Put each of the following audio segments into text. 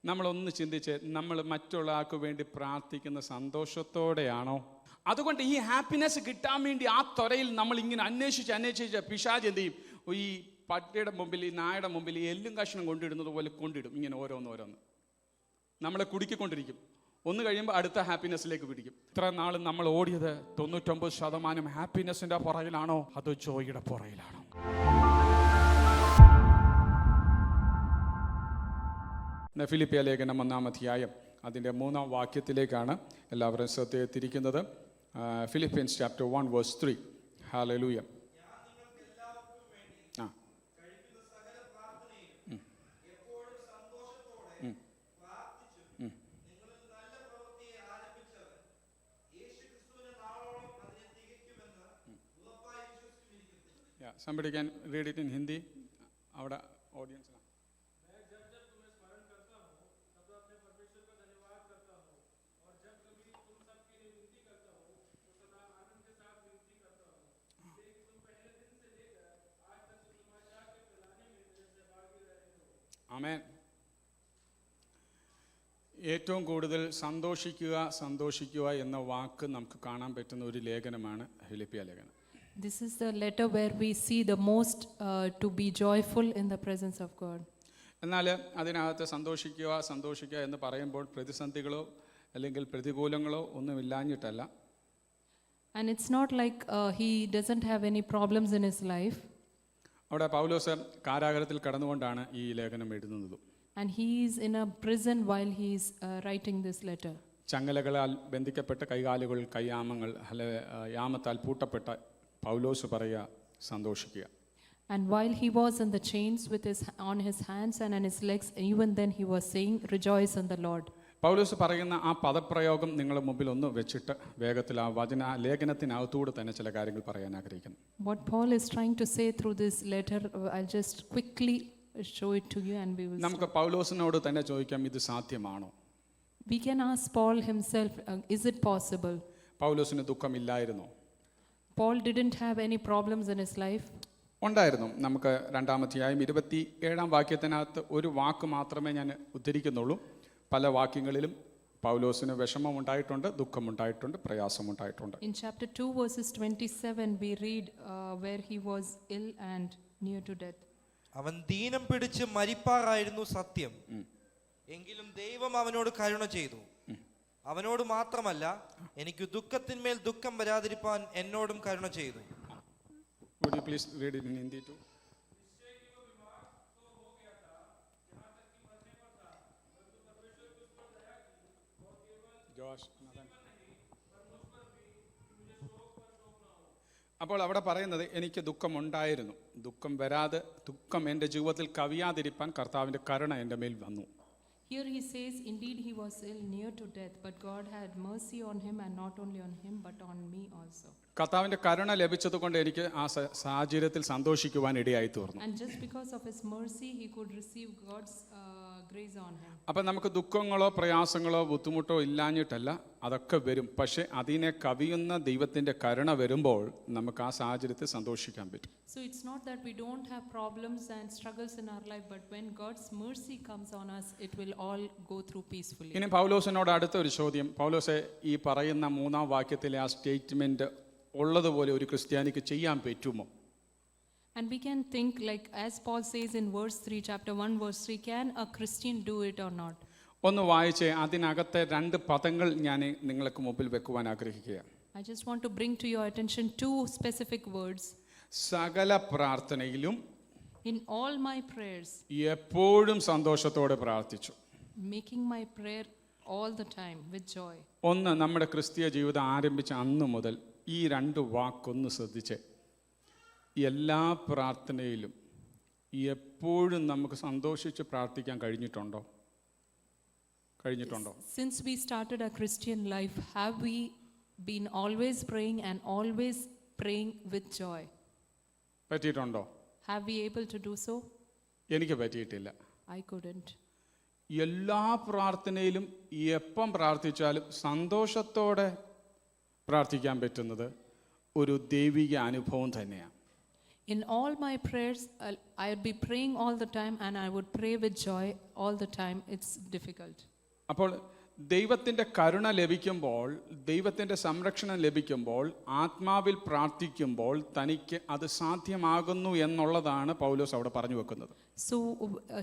നമ്മളൊന്ന് ചിന്തിച്ച്, നമ്മൾ മറ്റുള്ള ആൾക്ക് വേണ്ടി പ്രാർത്ഥിക്കുന്ന സന്തോഷത്തോടെയാണോ? അതുകൊണ്ട് ഈ ഹാപ്പിനെസ് കിട്ടാൻ വേണ്ടി ആ ത്വരയിൽ നമ്മൾ ഇങ്ങനെ അന്വേഷിച്ച് പിശാച് എന്ത് ചെയ്യും? ഈ പട്ടിയുടെ മുമ്പിൽ, ഈ നായുടെ മുമ്പിൽ ഈ എല്ലും കഷ്ണം കൊണ്ടിടുന്നത് പോലെ കൊണ്ടിടും. ഇങ്ങനെ ഓരോന്ന് നമ്മളെ കുടുക്കിക്കൊണ്ടിരിക്കും. ഒന്ന് കഴിയുമ്പോൾ അടുത്ത ഹാപ്പിനെസ്സിലേക്ക് പിടിക്കും. ഇത്ര നാൾ നമ്മൾ ഓടിയത് 99% ഹാപ്പിനെസ്സിൻ്റെ പുറകിലാണോ അതോ ജോയിയുടെ പുറകിലാണോ? ഫിലിപ്പിയ ലേഖനം 1-ാം അധ്യായം അതിൻ്റെ 3-ാം വാക്യത്തിലേക്കാണ് എല്ലാവരും ശ്രദ്ധയെ തിരിക്കുന്നത്. Philippians chapter 1 verse 3. ഹല്ലേലൂയ. Somebody can read it in Hindi. അവിടെ ഓഡിയൻസ് ആമേൻ. ഏറ്റവും കൂടുതൽ സന്തോഷിക്കുക എന്ന വാക്ക് നമുക്ക് കാണാൻ പറ്റുന്ന ഒരു ലേഖനമാണ് ഫിലിപ്പിയ ലേഖനം. This is the letter where we see the most to be joyful in the presence of God. എന്നാൽ അതിനകത്ത് സന്തോഷിക്കുക എന്ന് പറയുമ്പോൾ പ്രതിസന്ധികളോ അല്ലെങ്കിൽ പ്രതികൂലങ്ങളോ ഒന്നും ഇല്ലാഞ്ഞിട്ടല്ല. And it's not like he doesn't have any problems in his life. അവിടെ പൗലോസ് കാരാഗൃഹത്തിൽ കടന്നുകൊണ്ടാണ് ഈ ലേഖനം എഴുതുന്നത്. And he is in a prison while he is writing this letter. ചങ്ങലകളാൽ ബന്ധിക്കപ്പെട്ട കൈകാലുകൾ, കയ്യാമങ്ങൾ, യാമത്താൽ പൂട്ടപ്പെട്ട പൗലോസ് പറയുക, സന്തോഷിക്കുക. And while he was in the chains on his hands and on his legs, even then he was saying, rejoice in the Lord. പൗലോസ് പറയുന്ന ആ പദപ്രയോഗം നിങ്ങളുടെ മുമ്പിൽ ഒന്ന് വെച്ചിട്ട് വേഗത്തിൽ ആ ലേഖനത്തിനകത്തൂടെ തന്നെ ചില കാര്യങ്ങൾ പറയാൻ ആഗ്രഹിക്കുന്നു. What Paul is trying to say through this letter, I'll just quickly show it to you and we will. നമുക്ക് പൗലോസിനോട് തന്നെ ചോദിക്കാം, ഇത് സാധ്യമാണോ? We can ask Paul himself, is it possible? പൗലോസിന് ദുഃഖമില്ലായിരുന്നോ? Paul didn't have any problems in his life. ഉണ്ടായിരുന്നു. നമുക്ക് 2-ാം അധ്യായം 27-ാം വാക്യത്തിനകത്ത് ഒരു വാക്ക് മാത്രമേ ഞാൻ ഉദ്ധരിക്കുന്നുള്ളൂ. പല വാക്യങ്ങളിലും പൗലോസിന് വിഷമമുണ്ടായിട്ടുണ്ട്, ദുഃഖമുണ്ടായിട്ടുണ്ട്, പ്രയാസമുണ്ടായിട്ടുണ്ട്. In chapter 2 verses 27 we read where he was ill and near to death. അവൻ ദീനം പിടിച്ച് മരിപ്പാറായിരുന്നു സത്യം, എങ്കിലും ദൈവം അവനോട് കരുണ ചെയ്തു. അവനോട് മാത്രമല്ല, എനിക്ക് ദുഃഖത്തിന്മേൽ ദുഃഖം വരാതിരിപ്പാൻ എന്നോടും കരുണ ചെയ്തു. Would you please read it in Hindi too? അപ്പോൾ അവിടെ പറയുന്നത്, എനിക്ക് ദുഃഖമുണ്ടായിരുന്നു, ദുഃഖം വരാതെ, ദുഃഖം എൻ്റെ ജീവിതത്തിൽ കവിയാതിരിപ്പാൻ കർത്താവിൻ്റെ കരുണ എൻ്റെ മേൽ വന്നു. Here he says, indeed he was ill near to death, but God had mercy on him, and not only on him but on me also. കർത്താവിൻ്റെ കരുണ ലഭിച്ചതുകൊണ്ട് എനിക്ക് ആ സാഹചര്യത്തിൽ സന്തോഷിക്കുവാൻ ഇടയായി തീർന്നു. And just because of his mercy he could receive God's grace on him. അപ്പം നമുക്ക് ദുഃഖങ്ങളോ പ്രയാസങ്ങളോ ബുദ്ധിമുട്ടോ ഇല്ലാഞ്ഞിട്ടല്ല, അതൊക്കെ വരും. പക്ഷേ അതിനെ കവിയുന്ന ദൈവത്തിൻ്റെ കരുണ വരുമ്പോൾ നമുക്ക് ആ സാഹചര്യത്തിൽ സന്തോഷിക്കാൻ പറ്റും. So it's not that we don't have problems and struggles in our life, but when God's mercy comes on us, it will all go through peacefully. ഇനി പൗലോസിനോട് അടുത്ത ഒരു ചോദ്യം. പൗലോസെ, ഈ പറയുന്ന 3-ാം വാക്യത്തിലെ ആ സ്റ്റേറ്റ്മെന്റ് ഉള്ളതുപോലെ ഒരു ക്രിസ്ത്യാനിക്ക് ചെയ്യാൻ പറ്റുമോ? And we can think like as Paul says in verse 3, chapter 1 verse 3, can a Christian do it or not? ഒന്ന് വായിച്ചേ. അതിനകത്തെ 2 പദങ്ങൾ ഞാൻ നിങ്ങൾക്ക് മുമ്പിൽ വെക്കുവാൻ ആഗ്രഹിക്കുകയാണ്. I just want to bring to your attention 2 specific words. സകല പ്രാർത്ഥനയിലും, in all my prayers, എപ്പോഴും സന്തോഷത്തോടെ പ്രാർത്ഥിച്ചു. making my prayer all the time with joy. ഒന്ന്, നമ്മുടെ ക്രിസ്തീയ ജീവിതം ആരംഭിച്ച അന്ന് മുതൽ ഈ 2 വാക്കൊന്ന് ശ്രദ്ധിച്ചേ. എല്ലാ പ്രാർത്ഥനയിലും എപ്പോഴും നമുക്ക് സന്തോഷിച്ച് പ്രാർത്ഥിക്കാൻ കഴിഞ്ഞിട്ടുണ്ടോ? Since we started our Christian life, have we been always praying and always praying with joy? പറ്റിയിട്ടുണ്ടോ? Have we able to do so? എനിക്ക് പറ്റിയിട്ടില്ല. I couldn't. എല്ലാ പ്രാർത്ഥനയിലും എപ്പം പ്രാർത്ഥിച്ചാലും സന്തോഷത്തോടെ പ്രാർത്ഥിക്കാൻ പറ്റുന്നത് ഒരു ദൈവിക അനുഭവം തന്നെയാണ്. In all my prayers, I would be praying all the time and I would pray with joy all the time. It's difficult. അപ്പോൾ ദൈവത്തിൻ്റെ കരുണ ലഭിക്കുമ്പോൾ, ദൈവത്തിൻ്റെ സംരക്ഷണം ലഭിക്കുമ്പോൾ, ആത്മാവിൽ പ്രാർത്ഥിക്കുമ്പോൾ തനിക്ക് അത് സാധ്യമാകുന്നു എന്നുള്ളതാണ് പൗലോസ് അവിടെ പറഞ്ഞു വെക്കുന്നത്. So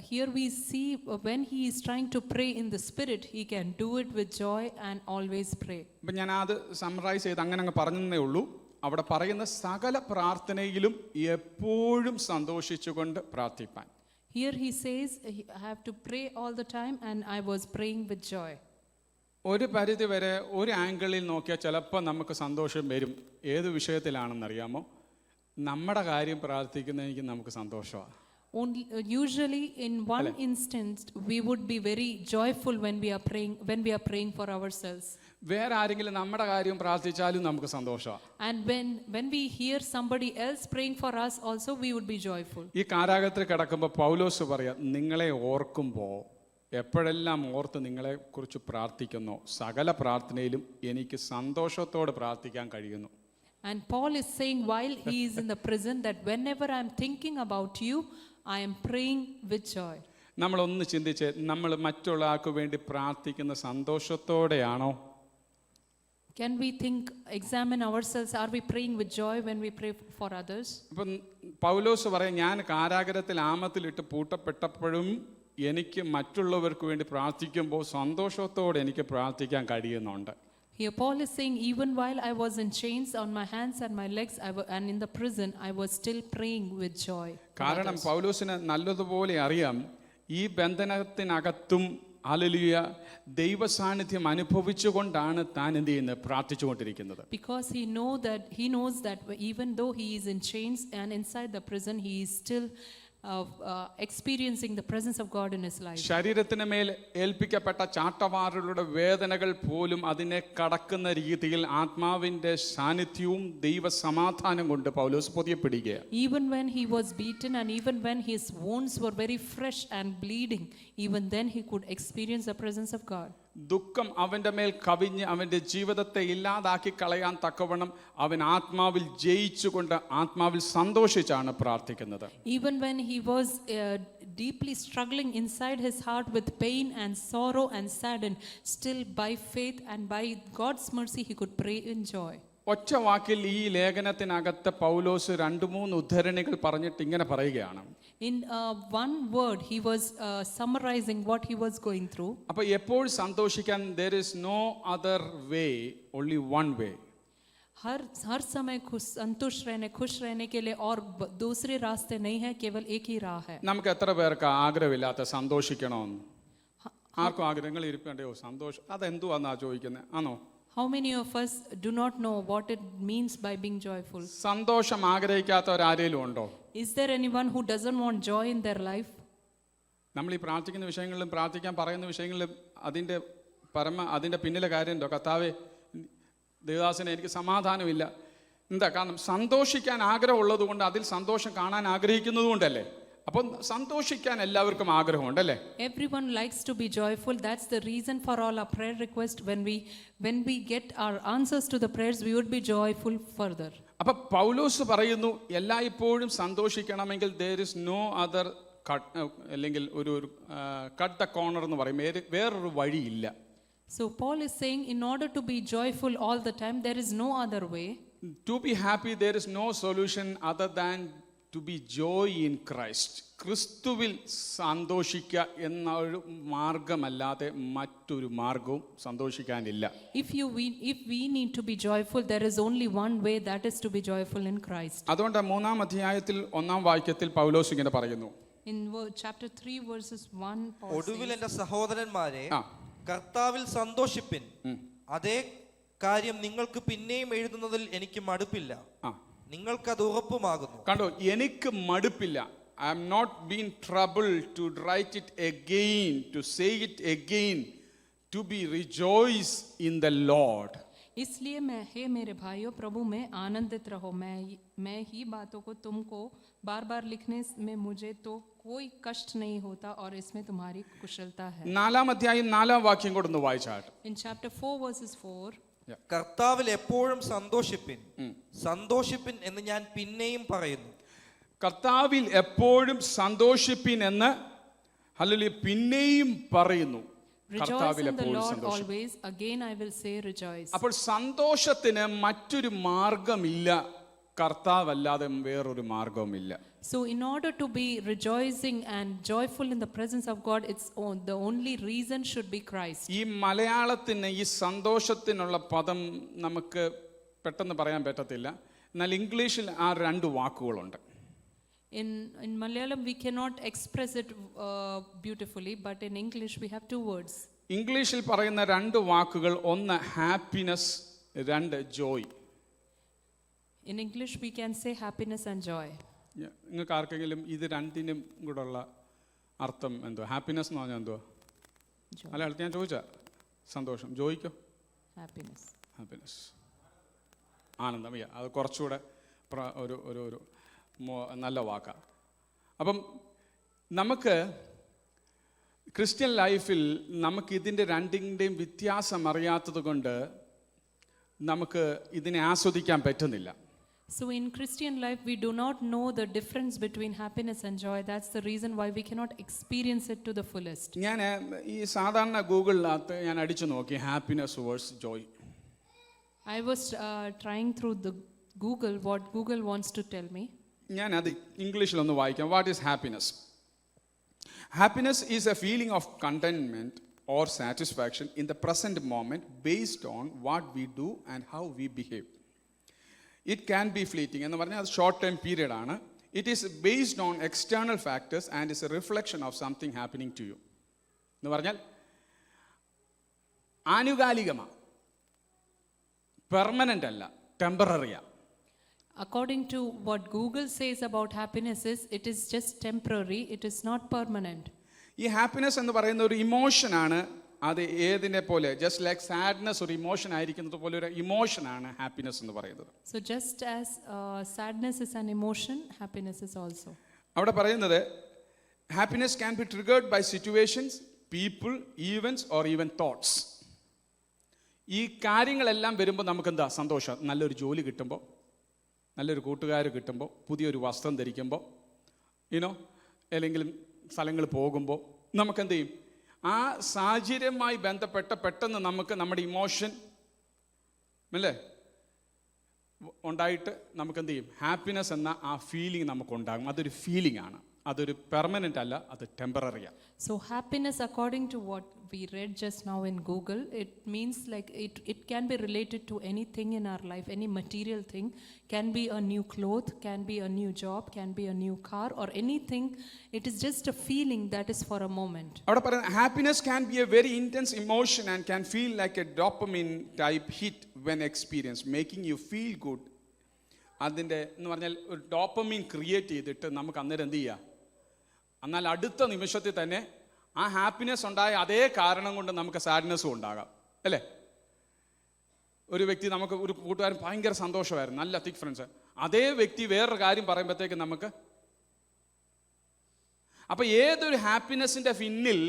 here we see when he is trying to pray in the spirit, he can do it with joy and always pray. അപ്പം ഞാൻ അത് സമ്മറൈസ് ചെയ്ത് അങ്ങനെ അങ്ങ് പറഞ്ഞതേ ഉള്ളൂ. അവിടെ പറയുന്ന സകല പ്രാർത്ഥനയിലും എപ്പോഴും സന്തോഷിച്ചുകൊണ്ട് പ്രാർത്ഥിപ്പാൻ. Here he says, I have to pray all the time and I was praying with joy. ഒരു പരിധി വരെ ഒരു ആംഗിളിൽ നോക്കിയാൽ ചിലപ്പോൾ നമുക്ക് സന്തോഷം വരും. ഏത് വിഷയത്തിലാണെന്നറിയാമോ? നമ്മുടെ കാര്യം പ്രാർത്ഥിക്കുന്നതെങ്കിൽ നമുക്ക് സന്തോഷമാണ്. Usually in one instance we would be very joyful when we are praying for ourselves. വേറെ ആരെങ്കിലും നമ്മുടെ കാര്യം പ്രാർത്ഥിച്ചാലും നമുക്ക് സന്തോഷമാണ്. And when we hear somebody else praying for us also, we would be joyful. ഈ കാരാഗ്രഹത്തിൽ കിടക്കുമ്പോൾ പൗലോസ് പറയാം, നിങ്ങളെ ഓർക്കുമ്പോൾ എപ്പോഴെല്ലാം ഓർത്ത് നിങ്ങളെക്കുറിച്ച് പ്രാർത്ഥിക്കുന്നു, സകല പ്രാർത്ഥനയിലും എനിക്ക് സന്തോഷത്തോടെ പ്രാർത്ഥിക്കാൻ കഴിയുന്നു. And Paul is saying while he is in the prison that whenever I am thinking about you, I am praying with joy. നമ്മളൊന്ന് ചിന്തിച്ച്, നമ്മൾ മറ്റുള്ള ആൾക്ക് വേണ്ടി പ്രാർത്ഥിക്കുന്ന സന്തോഷത്തോടെയാണോ? Can we examine ourselves, are we praying with joy when we pray for others? ഇപ്പം പൗലോസ് പറയും, ഞാൻ കാരാഗ്രഹത്തിൽ ആമത്തിലിട്ട് പൂട്ടപ്പെട്ടപ്പോഴും എനിക്ക് മറ്റുള്ളവർക്ക് വേണ്ടി പ്രാർത്ഥിക്കുമ്പോൾ സന്തോഷത്തോടെ എനിക്ക് പ്രാർത്ഥിക്കാൻ കഴിയുന്നുണ്ട്. Here Paul is saying, even while I was in chains on my hands and my legs and in the prison, I was still praying with joy. കാരണം പൗലോസിന് നല്ലതുപോലെ അറിയാം, ഈ ബന്ധനത്തിനകത്തും ഹല്ലേലൂയ ദൈവ സാന്നിധ്യം അനുഭവിച്ചുകൊണ്ടാണ് താൻ എന്ത് ചെയ്യുന്നത്, പ്രാർത്ഥിച്ചുകൊണ്ടിരിക്കുന്നത്. Because he knows that even though he is in chains and inside the prison, he is still experiencing the presence of God in his life. ശരീരത്തിന് മേൽ ഏൽപ്പിക്കപ്പെട്ട ചാട്ടവാറുകളുടെ വേദനകൾ പോലും അതിനെ കടക്കുന്ന രീതിയിൽ ആത്മാവിന്റെ സാന്നിധ്യവും ദൈവ സമാധാനം കൊണ്ട് പൗലോസ് പൊതിയപ്പെടുകയാണ്. Even when he was beaten and even when his wounds were very fresh and bleeding, even then he could experience the presence of God. ദുഃഖം അവന്റെ മേൽ കവിഞ്ഞ് അവന്റെ ജീവിതത്തെ ഇല്ലാതാക്കി കളയാൻ തക്കവണ്ണം അവൻ ആത്മാവിൽ ജയിച്ചുകൊണ്ട് ആത്മാവിൽ സന്തോഷിച്ചാണ് പ്രാർത്ഥിക്കുന്നത്. Even when he was deeply struggling inside his heart with pain and sorrow and saddened, still by faith and by God's mercy he could pray in joy. ഒറ്റ വാക്കിൽ ഈ ലേഖനത്തിനകത്ത് പൗലോസ് 2-3 ഉദ്ധരണികൾ പറഞ്ഞിട്ട് ഇങ്ങനെ പറയുകയാണ്. In one word he was summarizing what he was going through. അപ്പോൾ എപ്പോൾ സന്തോഷിക്കാൻ, there is no other way, only one way. हर समय खुश रहने के लिए और दूसरे रास्ते नहीं है, केवल एक ही राह है. നമുക്ക് എത്ര പേർക്ക് ആഗ്രഹമില്ലാത്ത സന്തോഷിക്കണമെന്ന്? ആർക്കും ആഗ്രഹങ്ങൾ ഇരിപ്പുണ്ടോ? സന്തോഷം അതെന്തുവാന്നാ ചോദിക്കുന്നത്? ആണോ? How many of us do not know what it means by being joyful? സന്തോഷം ആഗ്രഹിക്കാത്തവരാരേലും ഉണ്ടോ? Is there anyone who doesn't want joy in their life? നമ്മൾ ഈ പ്രാർത്ഥിക്കുന്ന വിഷയങ്ങളിലും പ്രാർത്ഥിക്കാൻ പറയുന്ന വിഷയങ്ങളിലും അതിൻ്റെ പിന്നിലെ കാര്യം എന്തോ? കർത്താവേ, ദേവദാസനെ എനിക്ക് സമാധാനമില്ല. എന്താ കാരണം? സന്തോഷിക്കാൻ ആഗ്രഹമുള്ളത് കൊണ്ട്, അതിൽ സന്തോഷം കാണാൻ ആഗ്രഹിക്കുന്നത് കൊണ്ടല്ലേ? അപ്പം സന്തോഷിക്കാൻ എല്ലാവർക്കും ആഗ്രഹമുണ്ടല്ലേ? Everyone likes to be joyful. That's the reason for all our prayer requests. When we get our answers to the prayers, we would be joyful further. അപ്പൊ പൗലോസ് പറയുന്നു, എല്ലായ്പ്പോഴും സന്തോഷിക്കണമെങ്കിൽ there is no other cut, അല്ലെങ്കിൽ ഒരു cut the corner എന്ന് പറയും, വേറൊരു വഴിയില്ല. So Paul is saying, in order to be joyful all the time, there is no other way. To be happy, there is no solution other than to be joy in Christ. ക്രിസ്തുവിൽ സന്തോഷിക്കുക എന്ന ഒരു മാർഗമല്ലാതെ മറ്റൊരു മാർഗവും സന്തോഷിക്കാനില്ല. If we need to be joyful, there is only one way, that is to be joyful in Christ. അതുകൊണ്ട് 3-ാം അധ്യായത്തിൽ 1-ാം വാക്യത്തിൽ പൗലോസ് ഇങ്ങനെ പറയുന്നു. In chapter 3 verses 1, Paul ഒടുവിൽ says, എന്റെ സഹോദരന്മാരെ, കർത്താവിൽ സന്തോഷിപ്പിൻ. അതേ കാര്യം നിങ്ങൾക്ക് പിന്നെയും എഴുതുന്നതിൽ എനിക്ക് മടുപ്പില്ല. നിങ്ങൾക്കത് ഉറപ്പുമാകുന്നു. കണ്ടോ, എനിക്ക് മടുപ്പില്ല. I am not being troubled to write it again, to say it again, to be rejoice in the Lord. इसलिए हे मेरे भाइयों, प्रभु में आनंदित रहो. मैं ही बातों को तुमको बार बार लिखने में मुझे तो कोई कष्ट नहीं होता और इसमें तुम्हारी कुशलता है. 4-ാം അധ്യായം 4-ാം വാക്യം കൂടെ ഒന്ന് വായിച്ചാട്ടെ. In chapter 4 verses 4, കർത്താവിൽ എപ്പോഴും സന്തോഷിപ്പിൻ. സന്തോഷിപ്പിൻ എന്ന് ഞാൻ പിന്നെയും പറയുന്നു. കർത്താവിൽ എപ്പോഴും സന്തോഷിപ്പിൻ എന്ന് ഹല്ലേലൂയ പിന്നെയും പറയുന്നു. Rejoice കർത്താവിൽ in the എപ്പോഴും Lord സന്തോഷിപ്പിൻ. always. Again I will say rejoice. അപ്പോൾ സന്തോഷത്തിന് മറ്റൊരു മാർഗമില്ല, കർത്താവല്ലാതെ വേറൊരു മാർഗവുമില്ല. So in order to be rejoicing and joyful in the presence of God, the only reason should be Christ. ഈ മലയാളത്തിന് ഈ സന്തോഷത്തിനുള്ള പദം നമുക്ക് പെട്ടെന്ന് പറയാൻ പറ്റത്തില്ല. എന്നാൽ ഇംഗ്ലീഷിൽ ആ രണ്ട് വാക്കുകളുണ്ട്. In Malayalam we cannot express it beautifully, but in English we have two words. ഇംഗ്ലീഷിൽ പറയുന്ന രണ്ട് വാക്കുകൾ, ഒന്ന് ഹാപ്പിനെസ്, രണ്ട് Joy. In English we can say happiness and joy. നിങ്ങൾക്ക് ആർക്കെങ്കിലും ഇത് രണ്ടിനും കൂടെ ഉള്ള അർത്ഥം എന്തോ? ഹാപ്പിനെസ് എന്ന് പറഞ്ഞാൽ എന്തോ? Joy. മലയാളത്തിൽ ഞാൻ ചോദിച്ചാ സന്തോഷം, ജോയിക്കോ? Happiness. ഹാപ്പിനെസ്, ആനന്ദം. അത് കുറച്ചുകൂടെ ഒരു ഒരു ഒരു നല്ല വാക്കാണ്. അപ്പം നമുക്ക് ക്രിസ്ത്യൻ ലൈഫിൽ നമുക്ക് ഇതിൻ്റെ രണ്ടിൻ്റെയും വ്യത്യാസം അറിയാത്തത് കൊണ്ട് നമുക്ക് ഇതിനെ ആസ്വദിക്കാൻ പറ്റുന്നില്ല. So in Christian life we do not know the difference between happiness and joy. That's the reason why we cannot experience it to the fullest. ഞാൻ ഈ സാധാരണ ഗൂഗിളിനകത്ത് ഞാൻ അടിച്ചു നോക്കി happiness versus joy. I was trying through the Google what Google wants to tell me. ഞാൻ അത് ഇംഗ്ലീഷിലൊന്ന് വായിക്കാം. What is happiness? Happiness is a feeling of contentment or satisfaction in the present moment based on what we do and how we behave. It can be fleeting എന്ന് പറഞ്ഞാൽ അത് short time period ആണ്. It is based on external factors and is a reflection of something happening to you എന്ന് പറഞ്ഞാൽ ആനുകാലികമാണ്, permanent അല്ല, ടെമ്പററിയാണ്. According to what Google says about happiness is, it is just temporary, it is not permanent. ഈ happiness എന്ന് പറയുന്ന ഒരു ഇമോഷനാണ്. അത് ഏതിനെ പോലെ, ജസ്റ്റ് ലൈക്ക് സാഡ്നെസ് ഒരു ഇമോഷൻ ആയിരിക്കുന്നത് പോലെ ഒരു ഇമോഷനാണ് ഹാപ്പിനെസ് എന്ന് പറയുന്നത്. So just as sadness is an emotion, happiness is also. അവിടെ പറയുന്നത് happiness can be triggered by situations, people, events or even thoughts. ഈ കാര്യങ്ങളെല്ലാം വരുമ്പോൾ നമുക്ക് എന്താ സന്തോഷം? നല്ലൊരു ജോലി കിട്ടുമ്പോൾ, നല്ലൊരു കൂട്ടുകാർ കിട്ടുമ്പോൾ, പുതിയൊരു വസ്ത്രം ധരിക്കുമ്പോൾ, അല്ലെങ്കിൽ സ്ഥലങ്ങൾ പോകുമ്പോൾ നമുക്കെന്ത് ചെയ്യും? ആ സാഹചര്യവുമായി ബന്ധപ്പെട്ട പെട്ടെന്ന് നമുക്ക് നമ്മുടെ ഇമോഷൻ അല്ലേ ഉണ്ടായിട്ട് നമുക്കെന്ത് ചെയ്യും? ഹാപ്പിനെസ് എന്ന ആ ഫീലിംഗ് നമുക്കുണ്ടാകും. അതൊരു ഫീലിംഗ് ആണ്, അതൊരു പെർമനൻ്റ് അല്ല, അത് ടെമ്പററിയാണ്. So happiness, according to what we read just now in Google, it means like it can be related to anything in our life, any material thing, can be a new cloth, can be a new job, can be a new car or anything. It is just a feeling that is for a moment. അവിടെ പറയുന്നത് happiness can be a very intense emotion and can feel like a dopamine type hit when experienced, making you feel good. അതിൻ്റെ എന്ന് പറഞ്ഞാൽ ഒരു dopamine create ചെയ്തിട്ട് നമുക്ക് അന്നേരം എന്ത് ചെയ്യുക? എന്നാൽ അടുത്ത നിമിഷത്തിൽ തന്നെ ആ ഹാപ്പിനെസ് ഉണ്ടായ അതേ കാരണം കൊണ്ട് നമുക്ക് സാഡ്നെസ്സും ഉണ്ടാകാം, അല്ലേ? ഒരു വ്യക്തി, നമുക്ക് ഒരു കൂട്ടുകാരൻ ഭയങ്കര സന്തോഷമായിരുന്നു, നല്ല തിക് ഫ്രണ്ട്സ്, അതേ വ്യക്തി വേറൊരു കാര്യം പറയുമ്പോഴത്തേക്ക് നമുക്ക് അപ്പോൾ ഏതൊരു ഹാപ്പിനെസ്സിൻ്റെ പിന്നിൽ,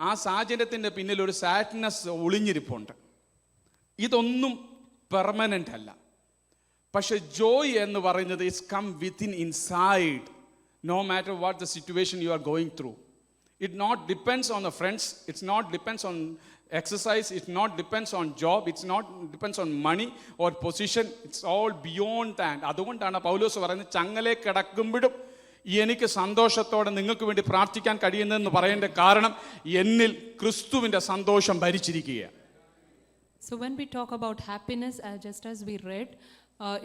ആ സാഹചര്യത്തിൻ്റെ പിന്നിൽ ഒരു സാഡ്നെസ് ഒളിഞ്ഞിരിപ്പുണ്ട്. ഇതൊന്നും പെർമനൻ്റ് അല്ല. പക്ഷെ ജോയ് എന്ന് പറയുന്നത് it's come within inside, no matter what the situation you are going through. It not depends on the friends, it's not depends on exercise, it not depends on job, it's not depends on money or position, it's all beyond that. അതുകൊണ്ടാണ് പൗലോസ് പറയുന്നത് ചങ്ങലേ കിടക്കുമ്പോഴും എനിക്ക് സന്തോഷത്തോടെ നിങ്ങൾക്ക് വേണ്ടി പ്രാർത്ഥിക്കാൻ കഴിയുന്നതെന്ന് പറയേണ്ട കാരണം എന്നിൽ ക്രിസ്തുവിൻ്റെ സന്തോഷം ഭരിച്ചിരിക്കുകയാണ്. So when we talk about happiness, just as we read,